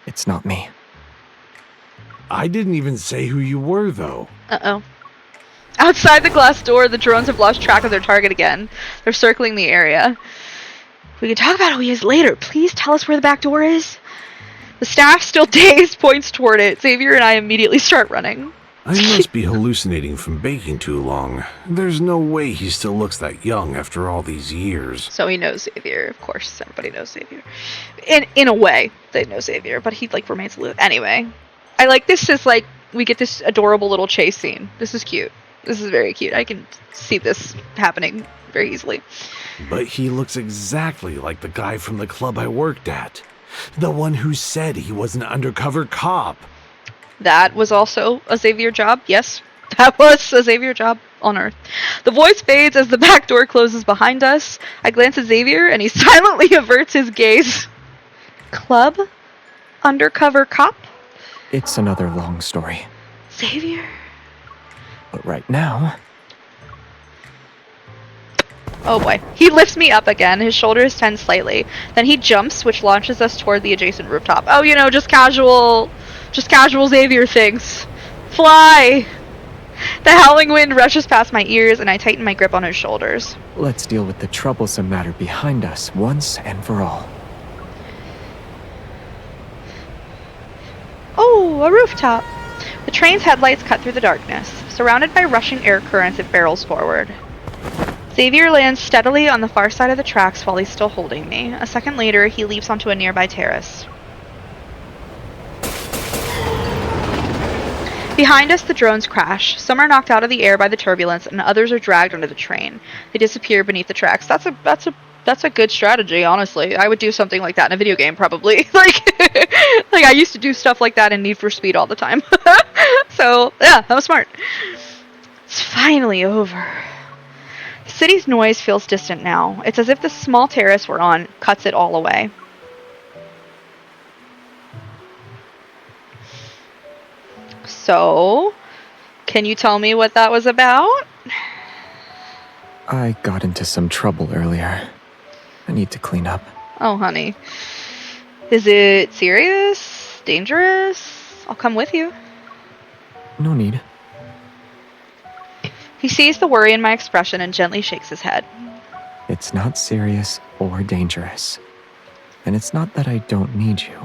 It's not me. I didn't even say who you were, though. Uh-oh. Outside the glass door, the drones have lost track of their target again. They're circling the area. We can talk about who he is later. Please tell us where the back door is. The staff, still dazed, points toward it. Xavier and I immediately start running. I must be hallucinating from baking too long. There's no way he still looks that young after all these years. So he knows Xavier. Of course, everybody knows Xavier. In a way, they know Xavier, but he, like, remains aloof. Anyway, I like this as, like, we get this adorable little chase scene. This is cute. This is very cute. I can see this happening very easily. But he looks exactly like the guy from the club I worked at. The one who said he was an undercover cop. That was also a Xavier job. Yes, that was a Xavier job on Earth. The voice fades as the back door closes behind us. I glance at Xavier and he silently averts his gaze. Club? Undercover cop? It's another long story. Xavier? But right now... Oh boy. He lifts me up again. His shoulders tense slightly. Then he jumps, which launches us toward the adjacent rooftop. Oh, you know, just casual Xavier things. Fly! The howling wind rushes past my ears, and I tighten my grip on his shoulders. Let's deal with the troublesome matter behind us once and for all. Oh, a rooftop. The train's headlights cut through the darkness. Surrounded by rushing air currents, it barrels forward. Xavier lands steadily on the far side of the tracks while he's still holding me. A second later, he leaps onto a nearby terrace. Behind us, the drones crash. Some are knocked out of the air by the turbulence, and others are dragged under the train. They disappear beneath the tracks. That's a good strategy, honestly. I would do something like that in a video game, probably. like I used to do stuff like that in Need for Speed all the time. So, yeah, that was smart. It's finally over. The city's noise feels distant now. It's as if the small terrace we're on cuts it all away. So, can you tell me what that was about? I got into some trouble earlier. I need to clean up. Oh, honey. Is it serious? Dangerous? I'll come with you. No need. He sees the worry in my expression and gently shakes his head. It's not serious or dangerous. And it's not that I don't need you.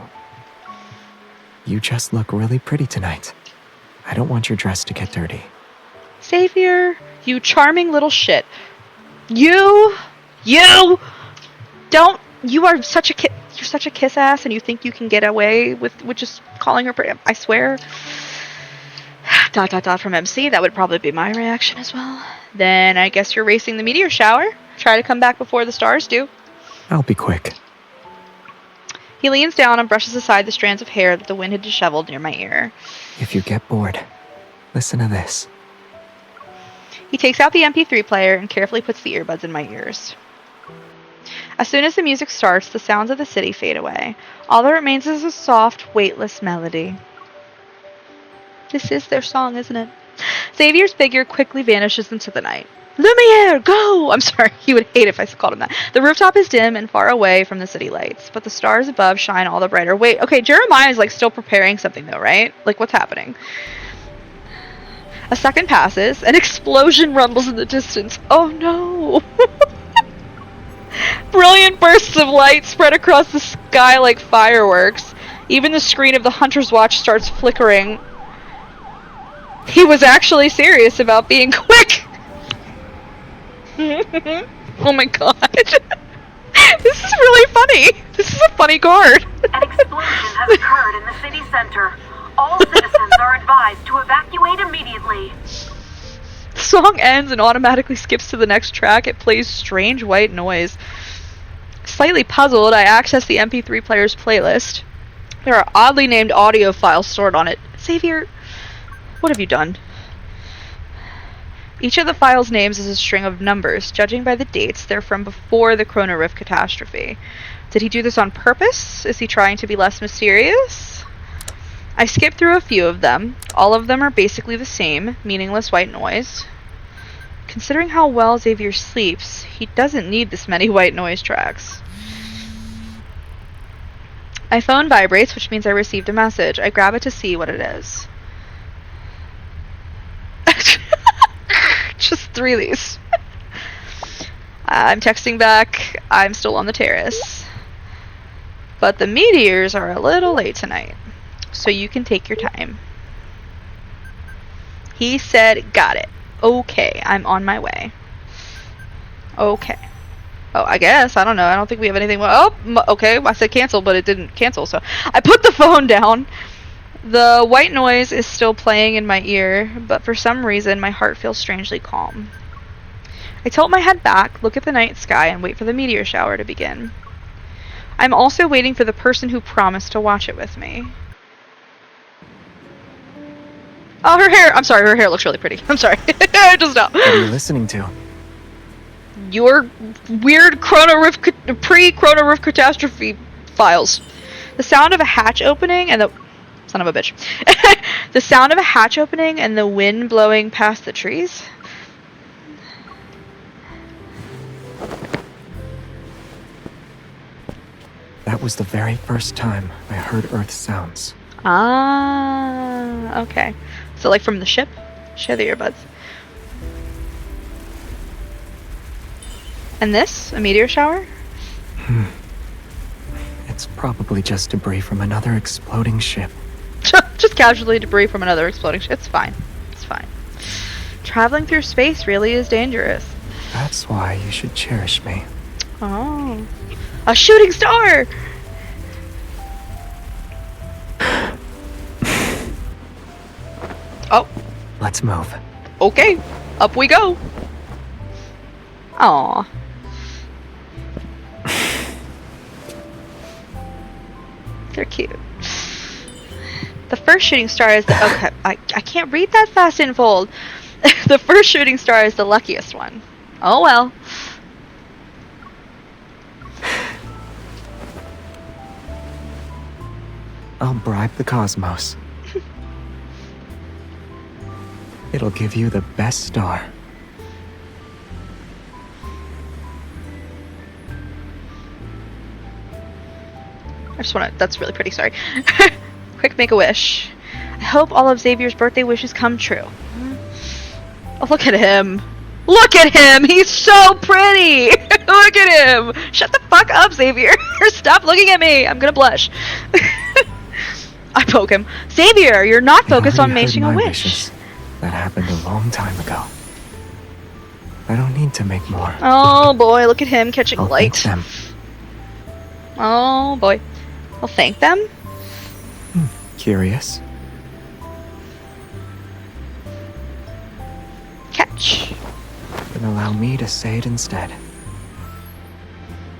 You just look really pretty tonight. I don't want your dress to get dirty. Xavier, you charming little shit. You are such a you're such a kiss ass, and you think you can get away with just calling her pretty. I swear. ... from MC, that would probably be my reaction as well. Then I guess you're racing the meteor shower. Try to come back before the stars do. I'll be quick. He leans down and brushes aside the strands of hair that the wind had disheveled near my ear. If you get bored, listen to this. He takes out the MP3 player and carefully puts the earbuds in my ears. As soon as the music starts, the sounds of the city fade away. All that remains is a soft, weightless melody. This is their song, isn't it? Xavier's figure quickly vanishes into the night. Lumiere, go! I'm sorry, he would hate if I called him that. The rooftop is dim and far away from the city lights, but the stars above shine all the brighter. Wait, okay, Jeremiah is like still preparing something though, right? Like, what's happening? A second passes, an explosion rumbles in the distance. Oh no! Brilliant bursts of light spread across the sky like fireworks. Even the screen of the Hunter's Watch starts flickering. He was actually serious about being quick! Oh my god. This is really funny. This is a funny card. An explosion has occurred in the city center. All citizens are advised to evacuate immediately. The song ends and automatically skips to the next track. It plays strange white noise. Slightly puzzled, I access the MP3 player's playlist. There are oddly named audio files stored on it. Xavier, what have you done? Each of the files' names is a string of numbers. Judging by the dates, they're from before the Chrono Rift catastrophe. Did he do this on purpose? Is he trying to be less mysterious? I skipped through a few of them. All of them are basically the same, meaningless white noise. Considering how well Xavier sleeps, he doesn't need this many white noise tracks. My phone vibrates, which means I received a message. I grab it to see what it is. Just 3 of these. I'm texting back. I'm still on the terrace. But the meteors are a little late tonight, so you can take your time. He said, got it. Okay, I'm on my way. Okay. Oh, I guess. I don't know. I don't think we have anything. Oh, okay. I said cancel, but it didn't cancel, so I put the phone down. The white noise is still playing in my ear, but for some reason my heart feels strangely calm. I tilt my head back, look at the night sky, and wait for the meteor shower to begin. I'm also waiting for the person who promised to watch it with me. Oh, her hair! I'm sorry, her hair looks really pretty. I'm sorry. Just stop. What are you listening to? Your weird pre-Chrono Rift catastrophe files. The sound of a hatch opening and the... Son of a bitch. The sound of a hatch opening and the wind blowing past the trees. That was the very first time I heard Earth sounds. Ah, okay. So like from the ship? Share the earbuds. And this? A meteor shower? It's probably just debris from another exploding ship. Just casually debris from another exploding ship. It's fine. It's fine. Traveling through space really is dangerous. That's why you should cherish me. Oh. A shooting star! Oh. Let's move. Okay. Up we go. Aw. They're cute. The first shooting star is the... Okay, I can't read that fast in fold. The first shooting star is the luckiest one. Oh well. I'll bribe the cosmos. It'll give you the best star. I just want to... That's really pretty, sorry. Quick make a wish. I hope all of Xavier's birthday wishes come true. Oh, look at him. Look at him! He's so pretty! Look at him! Shut the fuck up, Xavier! Stop looking at me! I'm gonna blush. I poke him. Xavier, you're not focused on making a wish. Wishes. That happened a long time ago. I don't need to make more. Oh boy, look at him catching I'll light. thank them. Oh boy. I'll thank them? Curious? Catch. Then allow me to say it instead.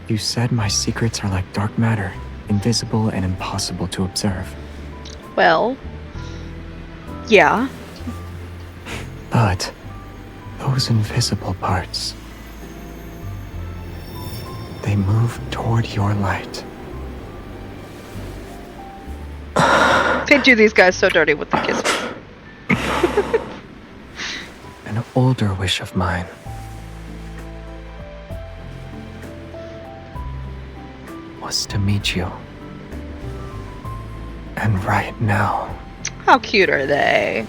You said my secrets are like dark matter, invisible and impossible to observe. Well... Yeah. But those invisible parts, they move toward your light. They do these guys so dirty with the kisses. An older wish of mine was to meet you. And right now... How cute are they?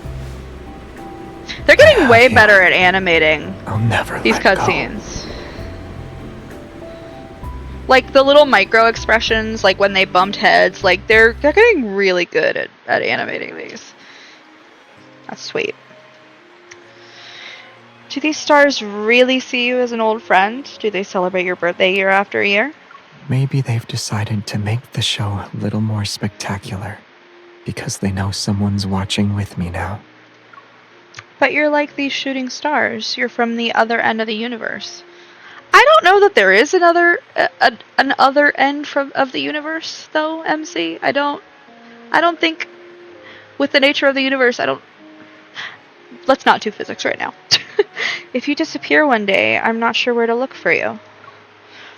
They're getting way better at animating I'll never these let go. cutscenes. Like the little micro expressions, like when they bumped heads, like they're getting really good at animating these. That's sweet. Do these stars really see you as an old friend? Do they celebrate your birthday year after year? Maybe they've decided to make the show a little more spectacular because they know someone's watching with me now. But you're like these shooting stars. You're from the other end of the universe. I don't know that there is an other end of the universe, though, MC. I don't think, with the nature of the universe, let's not do physics right now. If you disappear one day, I'm not sure where to look for you.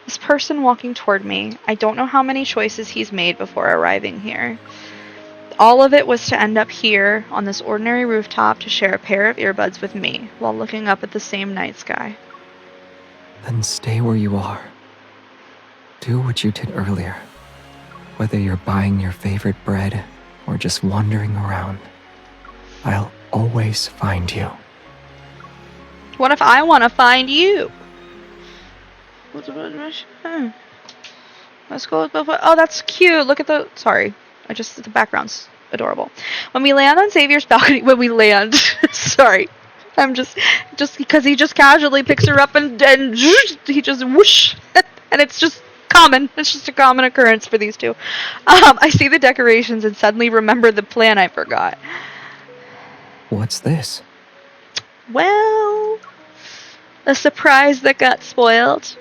This person walking toward me, I don't know how many choices he's made before arriving here. All of it was to end up here, on this ordinary rooftop, to share a pair of earbuds with me, while looking up at the same night sky. Then stay where you are. Do what you did earlier. Whether you're buying your favorite bread or just wandering around, I'll always find you. What if I want to find you? Let's go with both. Oh, that's cute. Look at the. Sorry. The background's adorable. When we land on Xavier's balcony. Sorry. I'm just because he just casually picks her up and he just whoosh. And it's just common. It's just a common occurrence for these two. I see the decorations and suddenly remember the plan I forgot. What's this? Well, a surprise that got spoiled.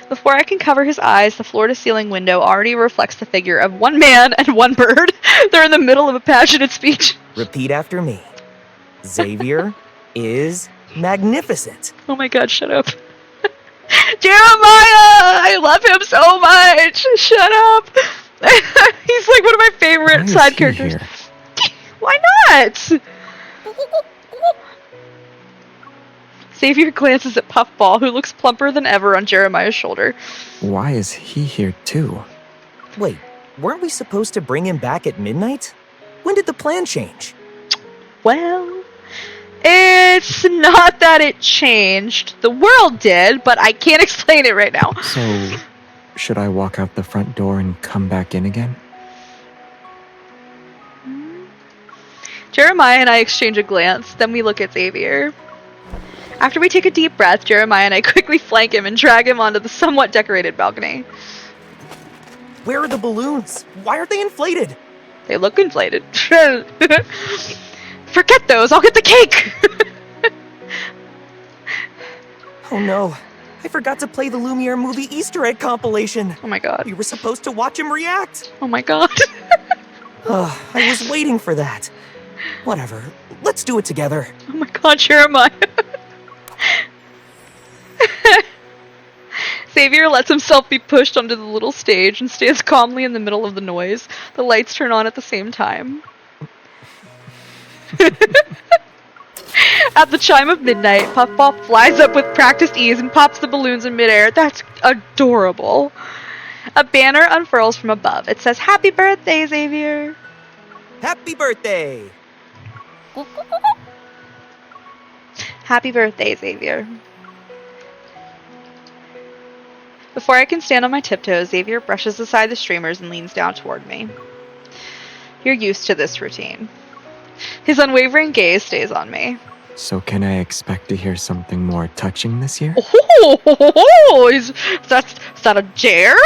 Before I can cover his eyes, the floor-to-ceiling window already reflects the figure of one man and one bird. They're in the middle of a passionate speech. Repeat after me. Xavier is magnificent. Oh my god, shut up. Jeremiah! I love him so much! Shut up! He's like one of my favorite side characters. Here? Why not? Xavier glances at Puffball, who looks plumper than ever on Jeremiah's shoulder. Why is he here too? Wait, weren't we supposed to bring him back at midnight? When did the plan change? Well, it's not that it changed. The world did, but I can't explain it right now. So, should I walk out the front door and come back in again? Jeremiah and I exchange a glance, then we look at Xavier. After we take a deep breath, Jeremiah and I quickly flank him and drag him onto the somewhat decorated balcony. Where are the balloons? Why aren't they inflated? They look inflated. Forget those, I'll get the cake! Oh no, I forgot to play the Lumiere movie Easter egg compilation. Oh my god. We were supposed to watch him react. Oh my god. I was waiting for that. Whatever, let's do it together. Oh my god, Jeremiah. Xavier lets himself be pushed onto the little stage and stands calmly in the middle of the noise. The lights turn on at the same time. At the chime of midnight, Puffball flies up with practiced ease and pops the balloons in midair. That's adorable. A banner unfurls from above. It says, "Happy birthday, Xavier." Happy birthday! Happy birthday, Xavier. Before I can stand on my tiptoes, Xavier brushes aside the streamers and leans down toward me. You're used to this routine. His unwavering gaze stays on me. So can I expect to hear something more touching this year? Oh, is that a dare?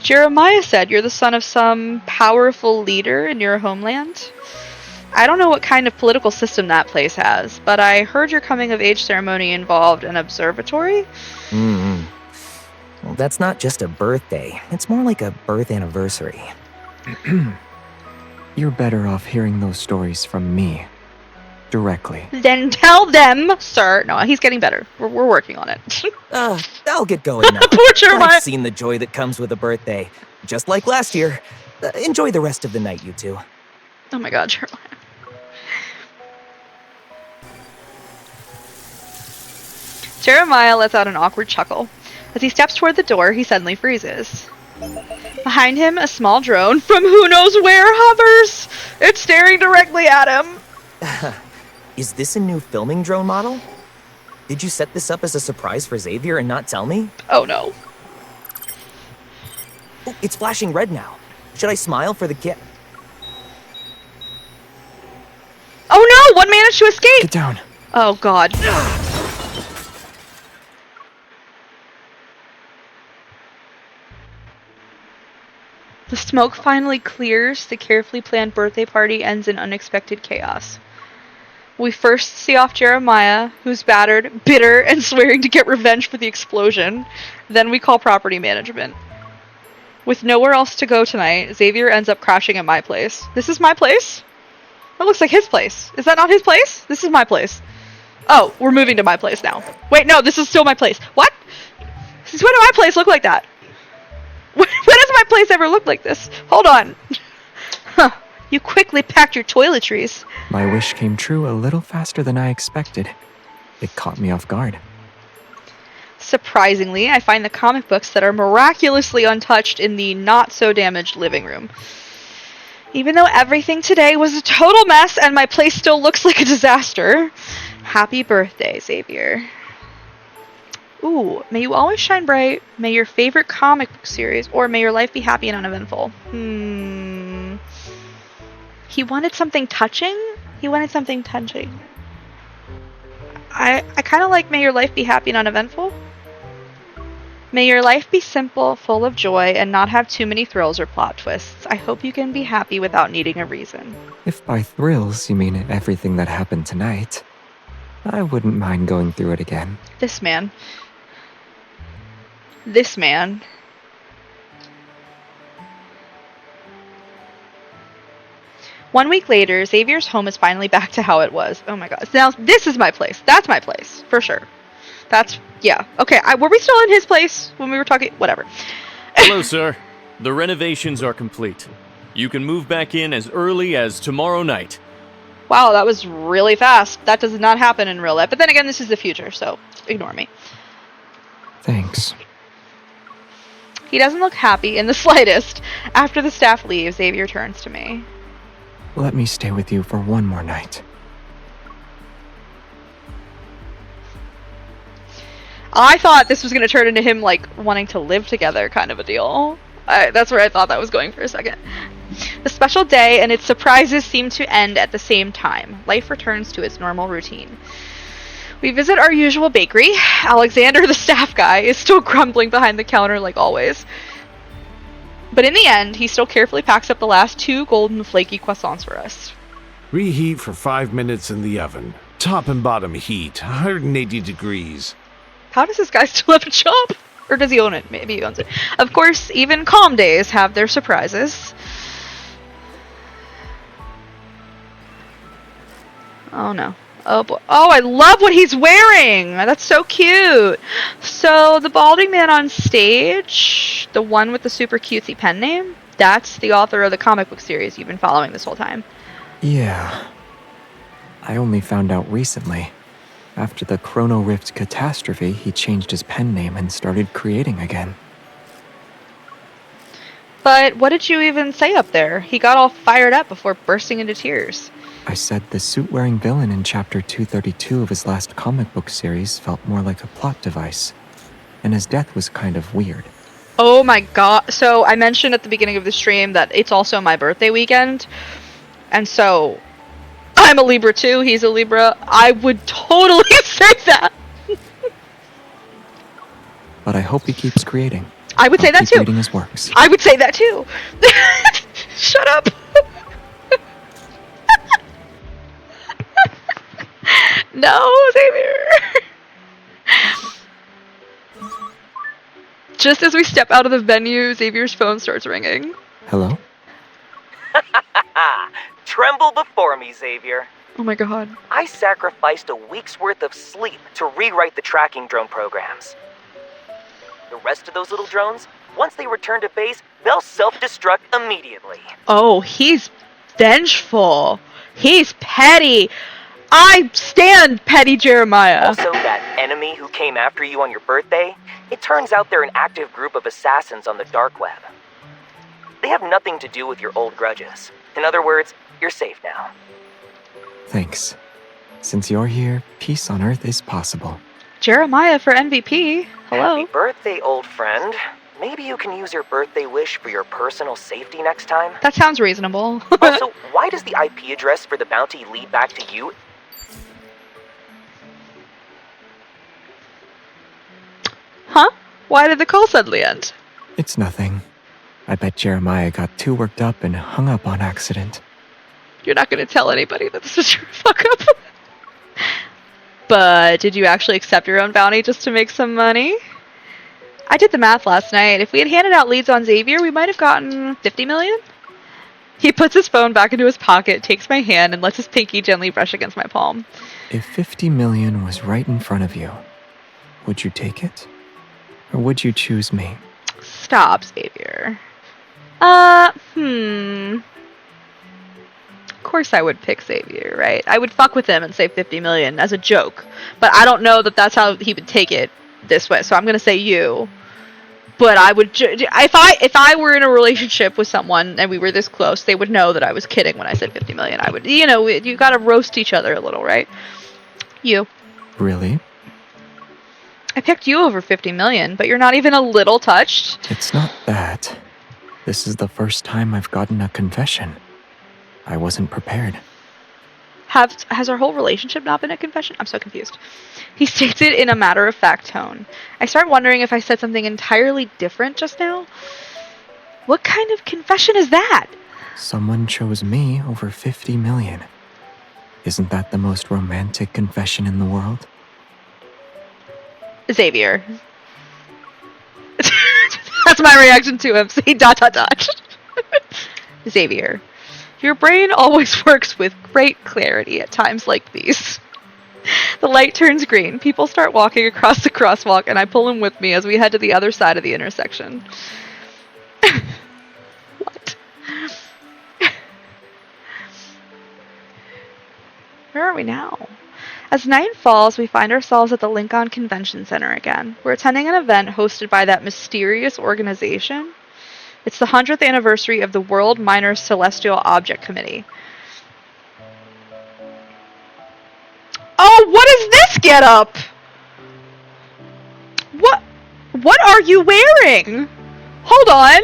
Jeremiah said you're the son of some powerful leader in your homeland. I don't know what kind of political system that place has, but I heard your coming-of-age ceremony involved an observatory? Well, that's not just a birthday. It's more like a birth anniversary. You're better off hearing those stories from me. Directly. Then tell them, sir. No, he's getting better. We're working on it. I'll get going now. Poor Jeremiah. I've seen the joy that comes with a birthday. Just like last year. Enjoy the rest of the night, you two. Oh my god, Jeremiah. Jeremiah lets out an awkward chuckle. As he steps toward the door, he suddenly freezes. Behind him, a small drone from who knows where hovers. It's staring directly at him. Is this a new filming drone model? Did you set this up as a surprise for Xavier and not tell me? Oh no. Oh, it's flashing red now. Should I smile for the kid? Oh no! One managed to escape! Get down. Oh god. The smoke finally clears. The carefully planned birthday party ends in unexpected chaos. We first see off Jeremiah, who's battered, bitter, and swearing to get revenge for the explosion. Then we call property management. With nowhere else to go tonight, Xavier ends up crashing at my place. This is my place? That looks like his place. Is that not his place? This is my place. Oh, we're moving to my place now. Wait, no, this is still my place. What? Since when did my place look like that? When has my place ever looked like this? Hold on. Huh. You quickly packed your toiletries. My wish came true a little faster than I expected. It caught me off guard. Surprisingly, I find the comic books that are miraculously untouched in the not-so-damaged living room. Even though everything today was a total mess and my place still looks like a disaster. Happy birthday, Xavier. Ooh, may you always shine bright. May your favorite comic book series, or may your life be happy and uneventful. He wanted something touching? He wanted something touching. I kind of like may your life be happy and uneventful. May your life be simple, full of joy, and not have too many thrills or plot twists. I hope you can be happy without needing a reason. If by thrills you mean everything that happened tonight, I wouldn't mind going through it again. This man. This man. One week later, Xavier's home is finally back to how it was. Oh my god. Now, this is my place. That's my place. For sure. That's, yeah. Okay, were we still in his place when we were talking? Whatever. Hello, sir. The renovations are complete. You can move back in as early as tomorrow night. Wow, that was really fast. That does not happen in real life. But then again, this is the future, so ignore me. Thanks. He doesn't look happy in the slightest. After the staff leaves, Xavier turns to me. Let me stay with you for one more night. I thought this was going to turn into him, like, wanting to live together kind of a deal. That's where I thought that was going for a second. The special day and its surprises seem to end at the same time. Life returns to its normal routine. We visit our usual bakery. Alexander, the staff guy, is still grumbling behind the counter like always. But in the end, he still carefully packs up the last 2 golden flaky croissants for us. Reheat for 5 minutes in the oven. Top and bottom heat, 180 degrees. How does this guy still have a job? Or does he own it? Maybe he owns it. Of course, even calm days have their surprises. Oh no. Oh boy. Oh, I love what he's wearing! That's so cute! So, the balding man on stage, the one with the super cutesy pen name, that's the author of the comic book series you've been following this whole time. Yeah. I only found out recently. After the Chrono Rift catastrophe, he changed his pen name and started creating again. But what did you even say up there? He got all fired up before bursting into tears. I said the suit-wearing villain in Chapter 232 of his last comic book series felt more like a plot device, and his death was kind of weird. Oh my god. So, I mentioned at the beginning of the stream that it's also my birthday weekend, and so I'm a Libra too, he's a Libra. I would totally say that. But I hope he keeps creating. I would say that too. Reading his works. I would say that too. Shut up. No, Xavier. Just as we step out of the venue, Xavier's phone starts ringing. Hello? Tremble before me, Xavier. Oh my god. I sacrificed a week's worth of sleep to rewrite the tracking drone programs. The rest of those little drones, once they return to base, they'll self-destruct immediately. Oh, he's vengeful. He's petty. I stand petty Jeremiah. Also, that enemy who came after you on your birthday, it turns out they're an active group of assassins on the dark web. They have nothing to do with your old grudges. In other words, you're safe now. Thanks. Since you're here, peace on Earth is possible. Jeremiah for MVP. Hello. Happy birthday, old friend. maybe you can use your birthday wish for your personal safety next time? That sounds reasonable. Also, why does the IP address for the bounty lead back to you? Huh? Why did the call suddenly end? It's nothing. I bet Jeremiah got too worked up and hung up on accident. You're not going to tell anybody that this is your fuck up. But did you actually accept your own bounty just to make some money? I did the math last night. If we had handed out leads on Xavier, we might have gotten 50 million. He puts his phone back into his pocket, takes my hand, and lets his pinky gently brush against my palm. If 50 million was right in front of you, would you take it? Or would you choose me? Stop, Xavier. Of course I would pick Xavier, right? I would fuck with him and say 50 million as a joke. But I don't know that that's how he would take it this way, so I'm going to say you. But I would, if I were in a relationship with someone and we were this close, they would know that I was kidding when I said 50 million. I would, you gotta roast each other a little, right? You. Really? I picked you over 50 million, but you're not even a little touched. It's not that. This is the first time I've gotten a confession. I wasn't prepared. Has our whole relationship not been a confession? I'm so confused. He states it in a matter-of-fact tone. I start wondering if I said something entirely different just now. What kind of confession is that? Someone chose me over 50 million. Isn't that the most romantic confession in the world? Xavier. That's my reaction to him. See, ... Xavier. Your brain always works with great clarity at times like these. The light turns green. People start walking across the crosswalk, and I pull him with me as we head to the other side of the intersection. What? Where are we now? As night falls, we find ourselves at the Lincoln Convention Center again. We're attending an event hosted by that mysterious organization. It's the 100th anniversary of the World Minor Celestial Object Committee. Oh, what is this getup? What are you wearing? Hold on.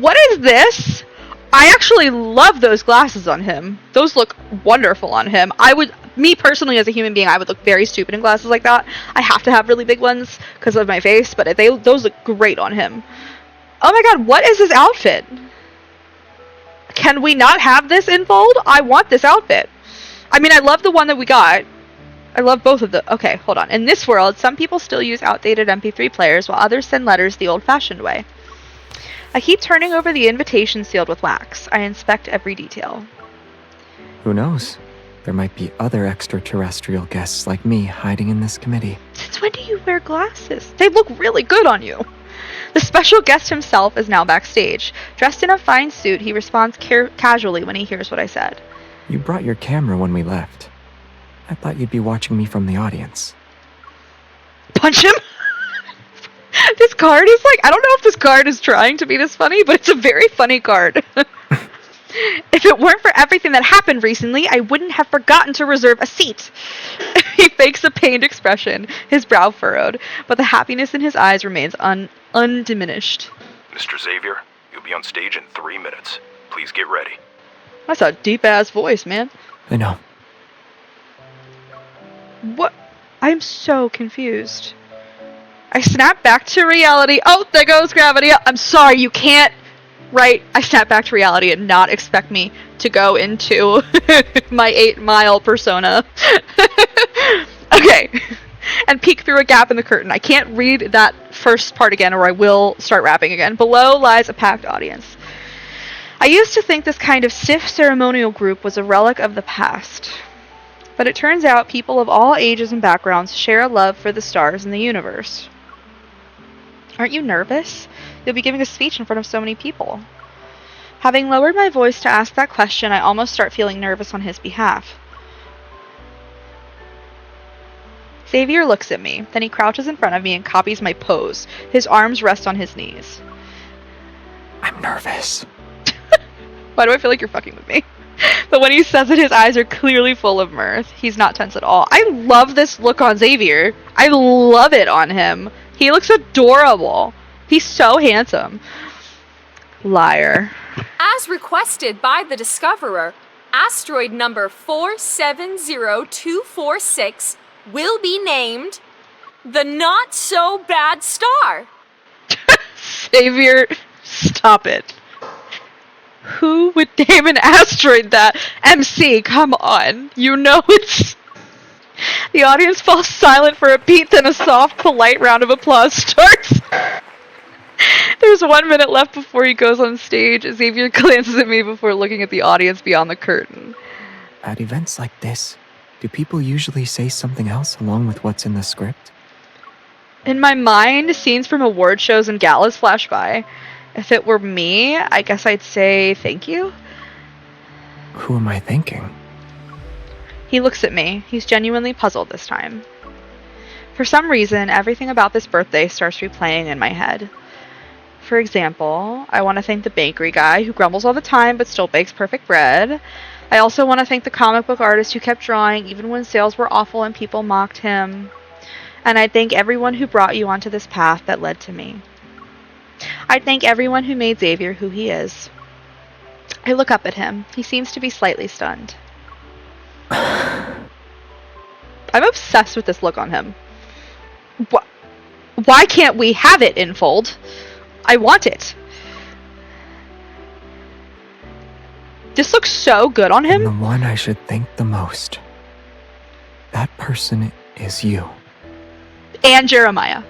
What is this? I actually love those glasses on him. Those look wonderful on him. Me personally as a human being, I would look very stupid in glasses like that. I have to have really big ones because of my face, but those look great on him. Oh my god, what is this outfit? Can we not have this in Fold? I want this outfit. I mean, I love the one that we got. I love both of the... Okay, hold on. In this world, some people still use outdated MP3 players while others send letters the old-fashioned way. I keep turning over the invitation sealed with wax. I inspect every detail. Who knows? There might be other extraterrestrial guests like me hiding in this committee. Since when do you wear glasses? They look really good on you. The special guest himself is now backstage. Dressed in a fine suit, he responds casually when he hears what I said. You brought your camera when we left. I thought you'd be watching me from the audience. Punch him? This card is like, I don't know if this card is trying to be this funny, but it's a very funny card. If it weren't for everything that happened recently, I wouldn't have forgotten to reserve a seat. He fakes a pained expression, his brow furrowed, but the happiness in his eyes remains undiminished. Mr. Xavier, you'll be on stage in 3 minutes. Please get ready. That's a deep-ass voice, man. I know. What? I'm so confused. I snap back to reality. Oh, there goes gravity. I'm sorry, you can't... Right, I snap back to reality and not expect me to go into my 8-mile persona. Okay. And peek through a gap in the curtain. I can't read that first part again or I will start rapping again. Below lies a packed audience. I used to think this kind of stiff ceremonial group was a relic of the past. But it turns out people of all ages and backgrounds share a love for the stars and the universe. Aren't you nervous? You'll be giving a speech in front of so many people. Having lowered my voice to ask that question, I almost start feeling nervous on his behalf. Xavier looks at me, then he crouches in front of me and copies my pose. His arms rest on his knees. I'm nervous. Why do I feel like you're fucking with me? But when he says it, his eyes are clearly full of mirth. He's not tense at all. I love this look on Xavier. I love it on him. He looks adorable. He's so handsome. Liar. As requested by the Discoverer, asteroid number 470246 will be named the Not So Bad Star. Xavier, stop it. Who would name an asteroid that? MC, come on. You know it's... The audience falls silent for a beat, then a soft, polite round of applause starts. There's 1 minute left before he goes on stage. Xavier glances at me before looking at the audience beyond the curtain. At events like this, do people usually say something else along with what's in the script? In my mind, scenes from award shows and galas flash by. If it were me, I guess I'd say thank you. Who am I thanking? He looks at me. He's genuinely puzzled this time. For some reason, everything about this birthday starts replaying in my head. For example, I want to thank the bakery guy who grumbles all the time but still bakes perfect bread. I also want to thank the comic book artist who kept drawing even when sales were awful and people mocked him. And I thank everyone who brought you onto this path that led to me. I thank everyone who made Xavier who he is. I look up at him. He seems to be slightly stunned. I'm obsessed with this look on him. Why can't we have it, Infold? I want it. This looks so good on him. And the one I should thank the most. That person is you. And Jeremiah.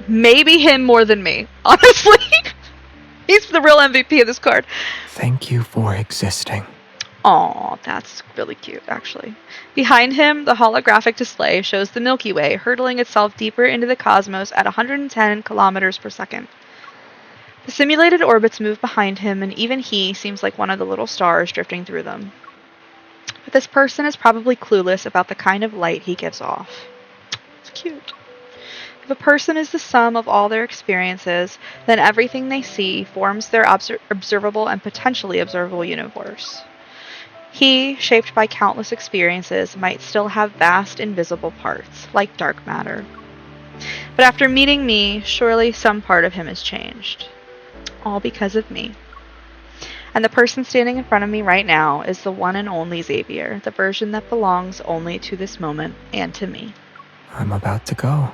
Maybe him more than me. Honestly. He's the real MVP of this card. Thank you for existing. Aw, that's really cute, actually. Behind him, the holographic display shows the Milky Way hurtling itself deeper into the cosmos at 110 kilometers per second. The simulated orbits move behind him, and even he seems like one of the little stars drifting through them. But this person is probably clueless about the kind of light he gives off. It's cute. If a person is the sum of all their experiences, then everything they see forms their observable and potentially observable universe. He, shaped by countless experiences, might still have vast invisible parts, like dark matter. But after meeting me, surely some part of him has changed. All because of me. And the person standing in front of me right now is the one and only Xavier, the version that belongs only to this moment and to me. I'm about to go.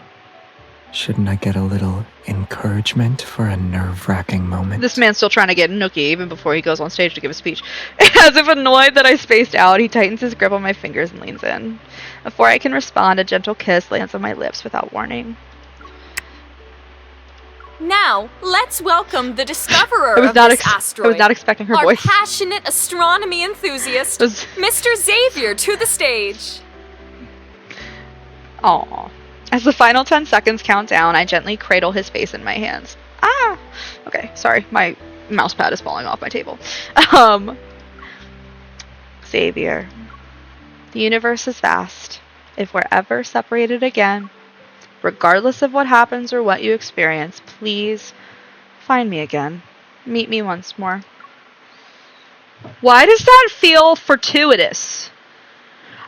Shouldn't I get a little encouragement for a nerve-wracking moment? This man's still trying to get nookie even before he goes on stage to give a speech. As if annoyed that I spaced out, he tightens his grip on my fingers and leans in. Before I can respond, a gentle kiss lands on my lips without warning. Now, let's welcome the discoverer I was of not this asteroid. I was not expecting her our voice. Passionate astronomy enthusiast, Mr. Xavier, to the stage. Aww. As the final 10 seconds count down, I gently cradle his face in my hands. Ah! Okay, sorry, my mouse pad is falling off my table. Xavier. The universe is vast. If we're ever separated again, regardless of what happens or what you experience, please find me again. Meet me once more. Why does that feel fortuitous?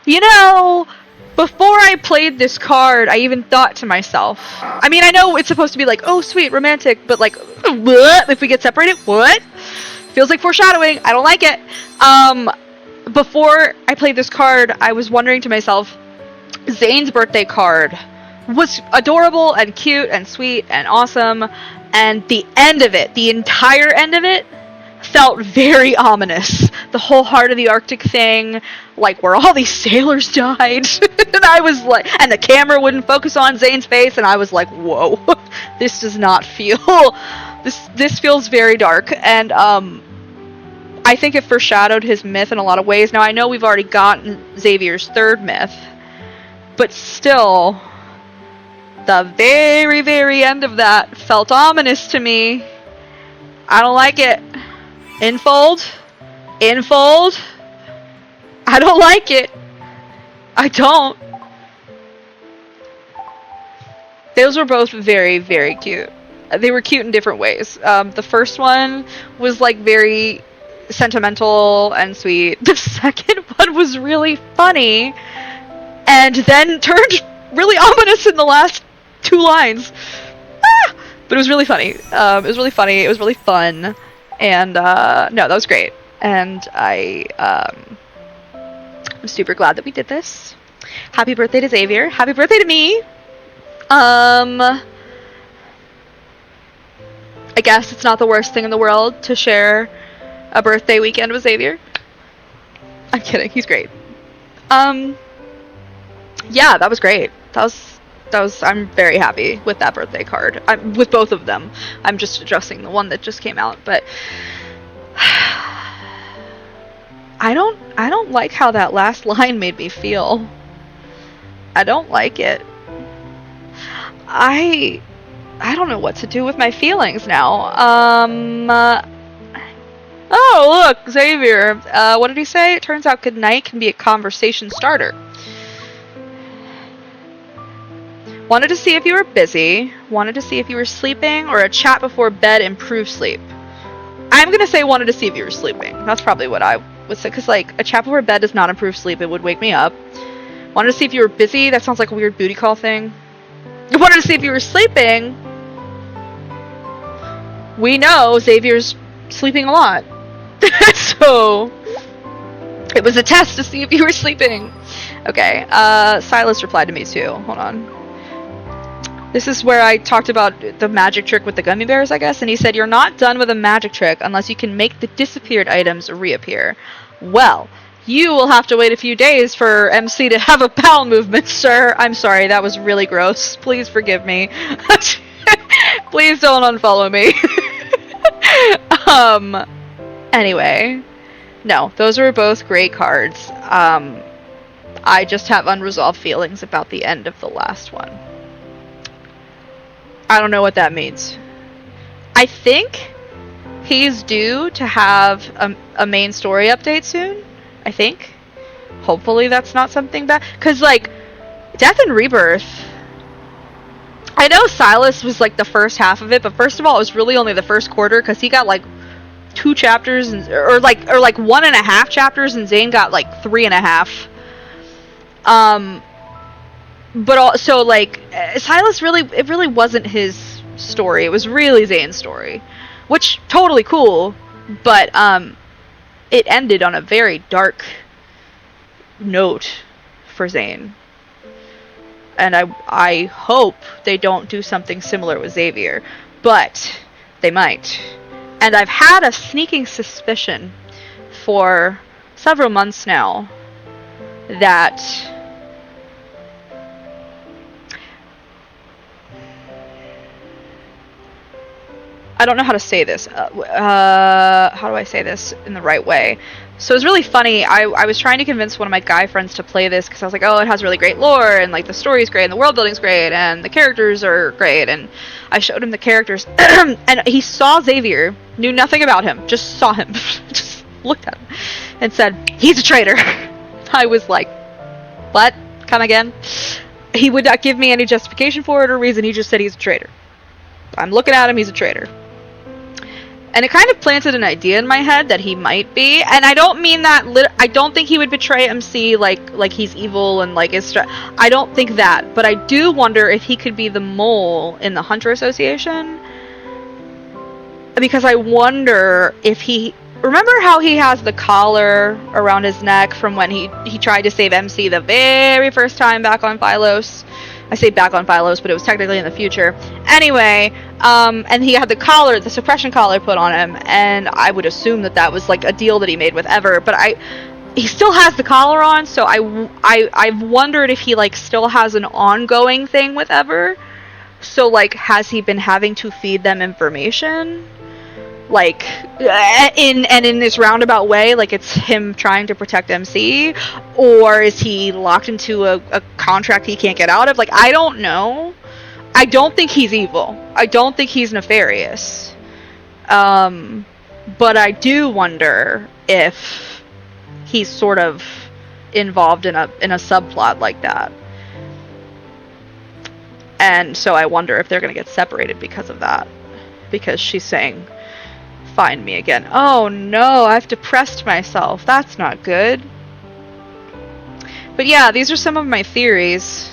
You know, before I played this card, I even thought to myself, I mean, I know it's supposed to be like, oh, sweet, romantic, but like, what? If we get separated? What? Feels like foreshadowing. I don't like it. Before I played this card, I was wondering to myself, Zane's birthday card was adorable and cute and sweet and awesome, and the end of it, the entire end of it, felt very ominous. The whole Heart of the Arctic thing, like where all these sailors died, and I was like, and the camera wouldn't focus on Zane's face, and I was like, whoa, this does not feel, this feels very dark, and I think it foreshadowed his myth in a lot of ways. Now I know we've already gotten Xavier's third myth, but still, the very, very end of that felt ominous to me. I don't like it. Infold? I don't like it. I don't. Those were both very, very cute. They were cute in different ways. The first one was like very sentimental and sweet. The second one was really funny and then turned really ominous in the last 2 lines. But it was really funny. It was really funny. It was really fun. And no, that was great. And I'm super glad that we did this. Happy birthday to Xavier. Happy birthday to me. I guess it's not the worst thing in the world to share a birthday weekend with Xavier. I'm kidding. He's great. Yeah, that was great. That was. I'm very happy with that birthday card. With both of them. I'm just adjusting the one that just came out, but I don't like how that last line made me feel. I don't like it. I don't know what to do with my feelings now. Oh, look, Xavier. What did he say? It turns out good night can be a conversation starter. Wanted to see if you were busy. Wanted to see if you were sleeping, or a chat before bed improves sleep. I'm gonna say wanted to see if you were sleeping. That's probably what I would say, because like a chat before bed does not improve sleep. It would wake me up. Wanted to see if you were busy. That sounds like a weird booty call thing. Wanted to see if you were sleeping. We know Xavier's sleeping a lot. So it was a test to see if you were sleeping. Okay, Silas replied to me too. Hold on. This is where I talked about the magic trick with the gummy bears, I guess, and he said, you're not done with a magic trick unless you can make the disappeared items reappear. Well, you will have to wait a few days for MC to have a bowel movement, sir. I'm sorry, that was really gross. Please forgive me. Please don't unfollow me. Anyway. No, those were both great cards. I just have unresolved feelings about the end of the last one. I don't know what that means. I think he's due to have a main story update soon. I think. Hopefully that's not something bad. Because, like, Death and Rebirth... I know Silas was, like, the first half of it, but first of all, it was really only the first quarter, because he got, like, 2 chapters, or 1.5 chapters, and Zane got, like, 3.5. But also, like, Silas it really wasn't his story. It was really Zane's story. Which, totally cool, but, it ended on a very dark note for Zane. And I hope they don't do something similar with Xavier. But they might. And I've had a sneaking suspicion for several months now that I don't know how to say this. How do I say this in the right way? So it was really funny. I was trying to convince one of my guy friends to play this because I was like, oh, it has really great lore, and like the story's great, and the world building's great, and the characters are great. And I showed him the characters, and he saw Xavier, knew nothing about him, just saw him, just looked at him, and said, he's a traitor. I was like, what? Come again? He would not give me any justification for it or reason. He just said he's a traitor. I'm looking at him, he's a traitor. And it kind of planted an idea in my head that he might be, and I don't mean that. I don't think he would betray MC like he's evil and like is. I don't think that, but I do wonder if he could be the mole in the Hunter Association, because I wonder if he. Remember how he has the collar around his neck from when he tried to save MC the very first time back on Phylos? I say back on Phylos, but it was technically in the future. Anyway, and he had the collar, the suppression collar put on him, and I would assume that was like a deal that he made with Ever, but he still has the collar on, so I've wondered if he like still has an ongoing thing with Ever. So like, has he been having to feed them information? Like, in this roundabout way, like it's him trying to protect MC, or is he locked into a contract he can't get out of? Like, I don't know. I don't think he's evil. I don't think he's nefarious. But I do wonder if he's sort of involved in a subplot like that. And so I wonder if they're going to get separated because of that. Because she's saying, find me again. Oh no, I've depressed myself. That's not good. But yeah, these are some of my theories.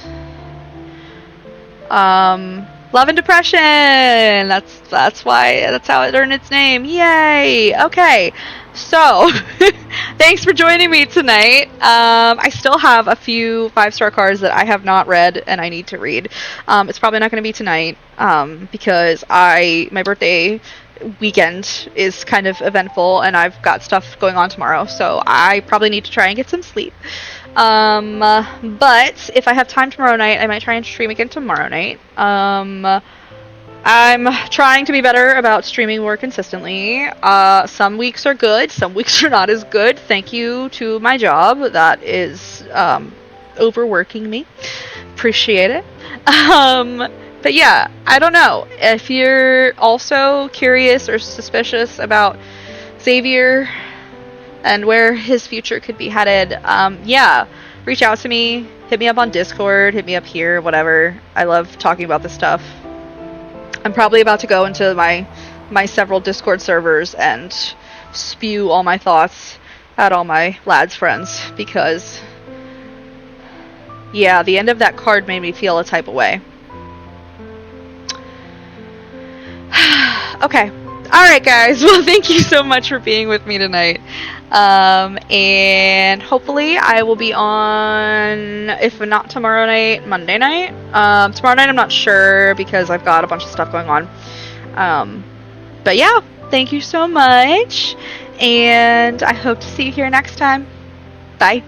Love and depression. That's how it earned its name. Yay. Okay. So, thanks for joining me tonight. I still have a few 5-star cards that I have not read and I need to read. It's probably not going to be tonight because my birthday weekend is kind of eventful and I've got stuff going on tomorrow, so I probably need to try and get some sleep. But if I have time tomorrow night, I might try and stream again tomorrow night. I'm trying to be better about streaming more consistently. Some weeks are good, some weeks are not as good. Thank you to my job that is overworking me. Appreciate it. But yeah, I don't know. If you're also curious or suspicious about Xavier and where his future could be headed, yeah, reach out to me. Hit me up on Discord, hit me up here, whatever. I love talking about this stuff. I'm probably about to go into my several Discord servers and spew all my thoughts at all my lads friends because, yeah, the end of that card made me feel a type of way. Okay. Alright, guys. Well, thank you so much for being with me tonight. And hopefully I will be on, if not tomorrow night, Monday night. Tomorrow night I'm not sure because I've got a bunch of stuff going on. But yeah, thank you so much. And I hope to see you here next time. Bye.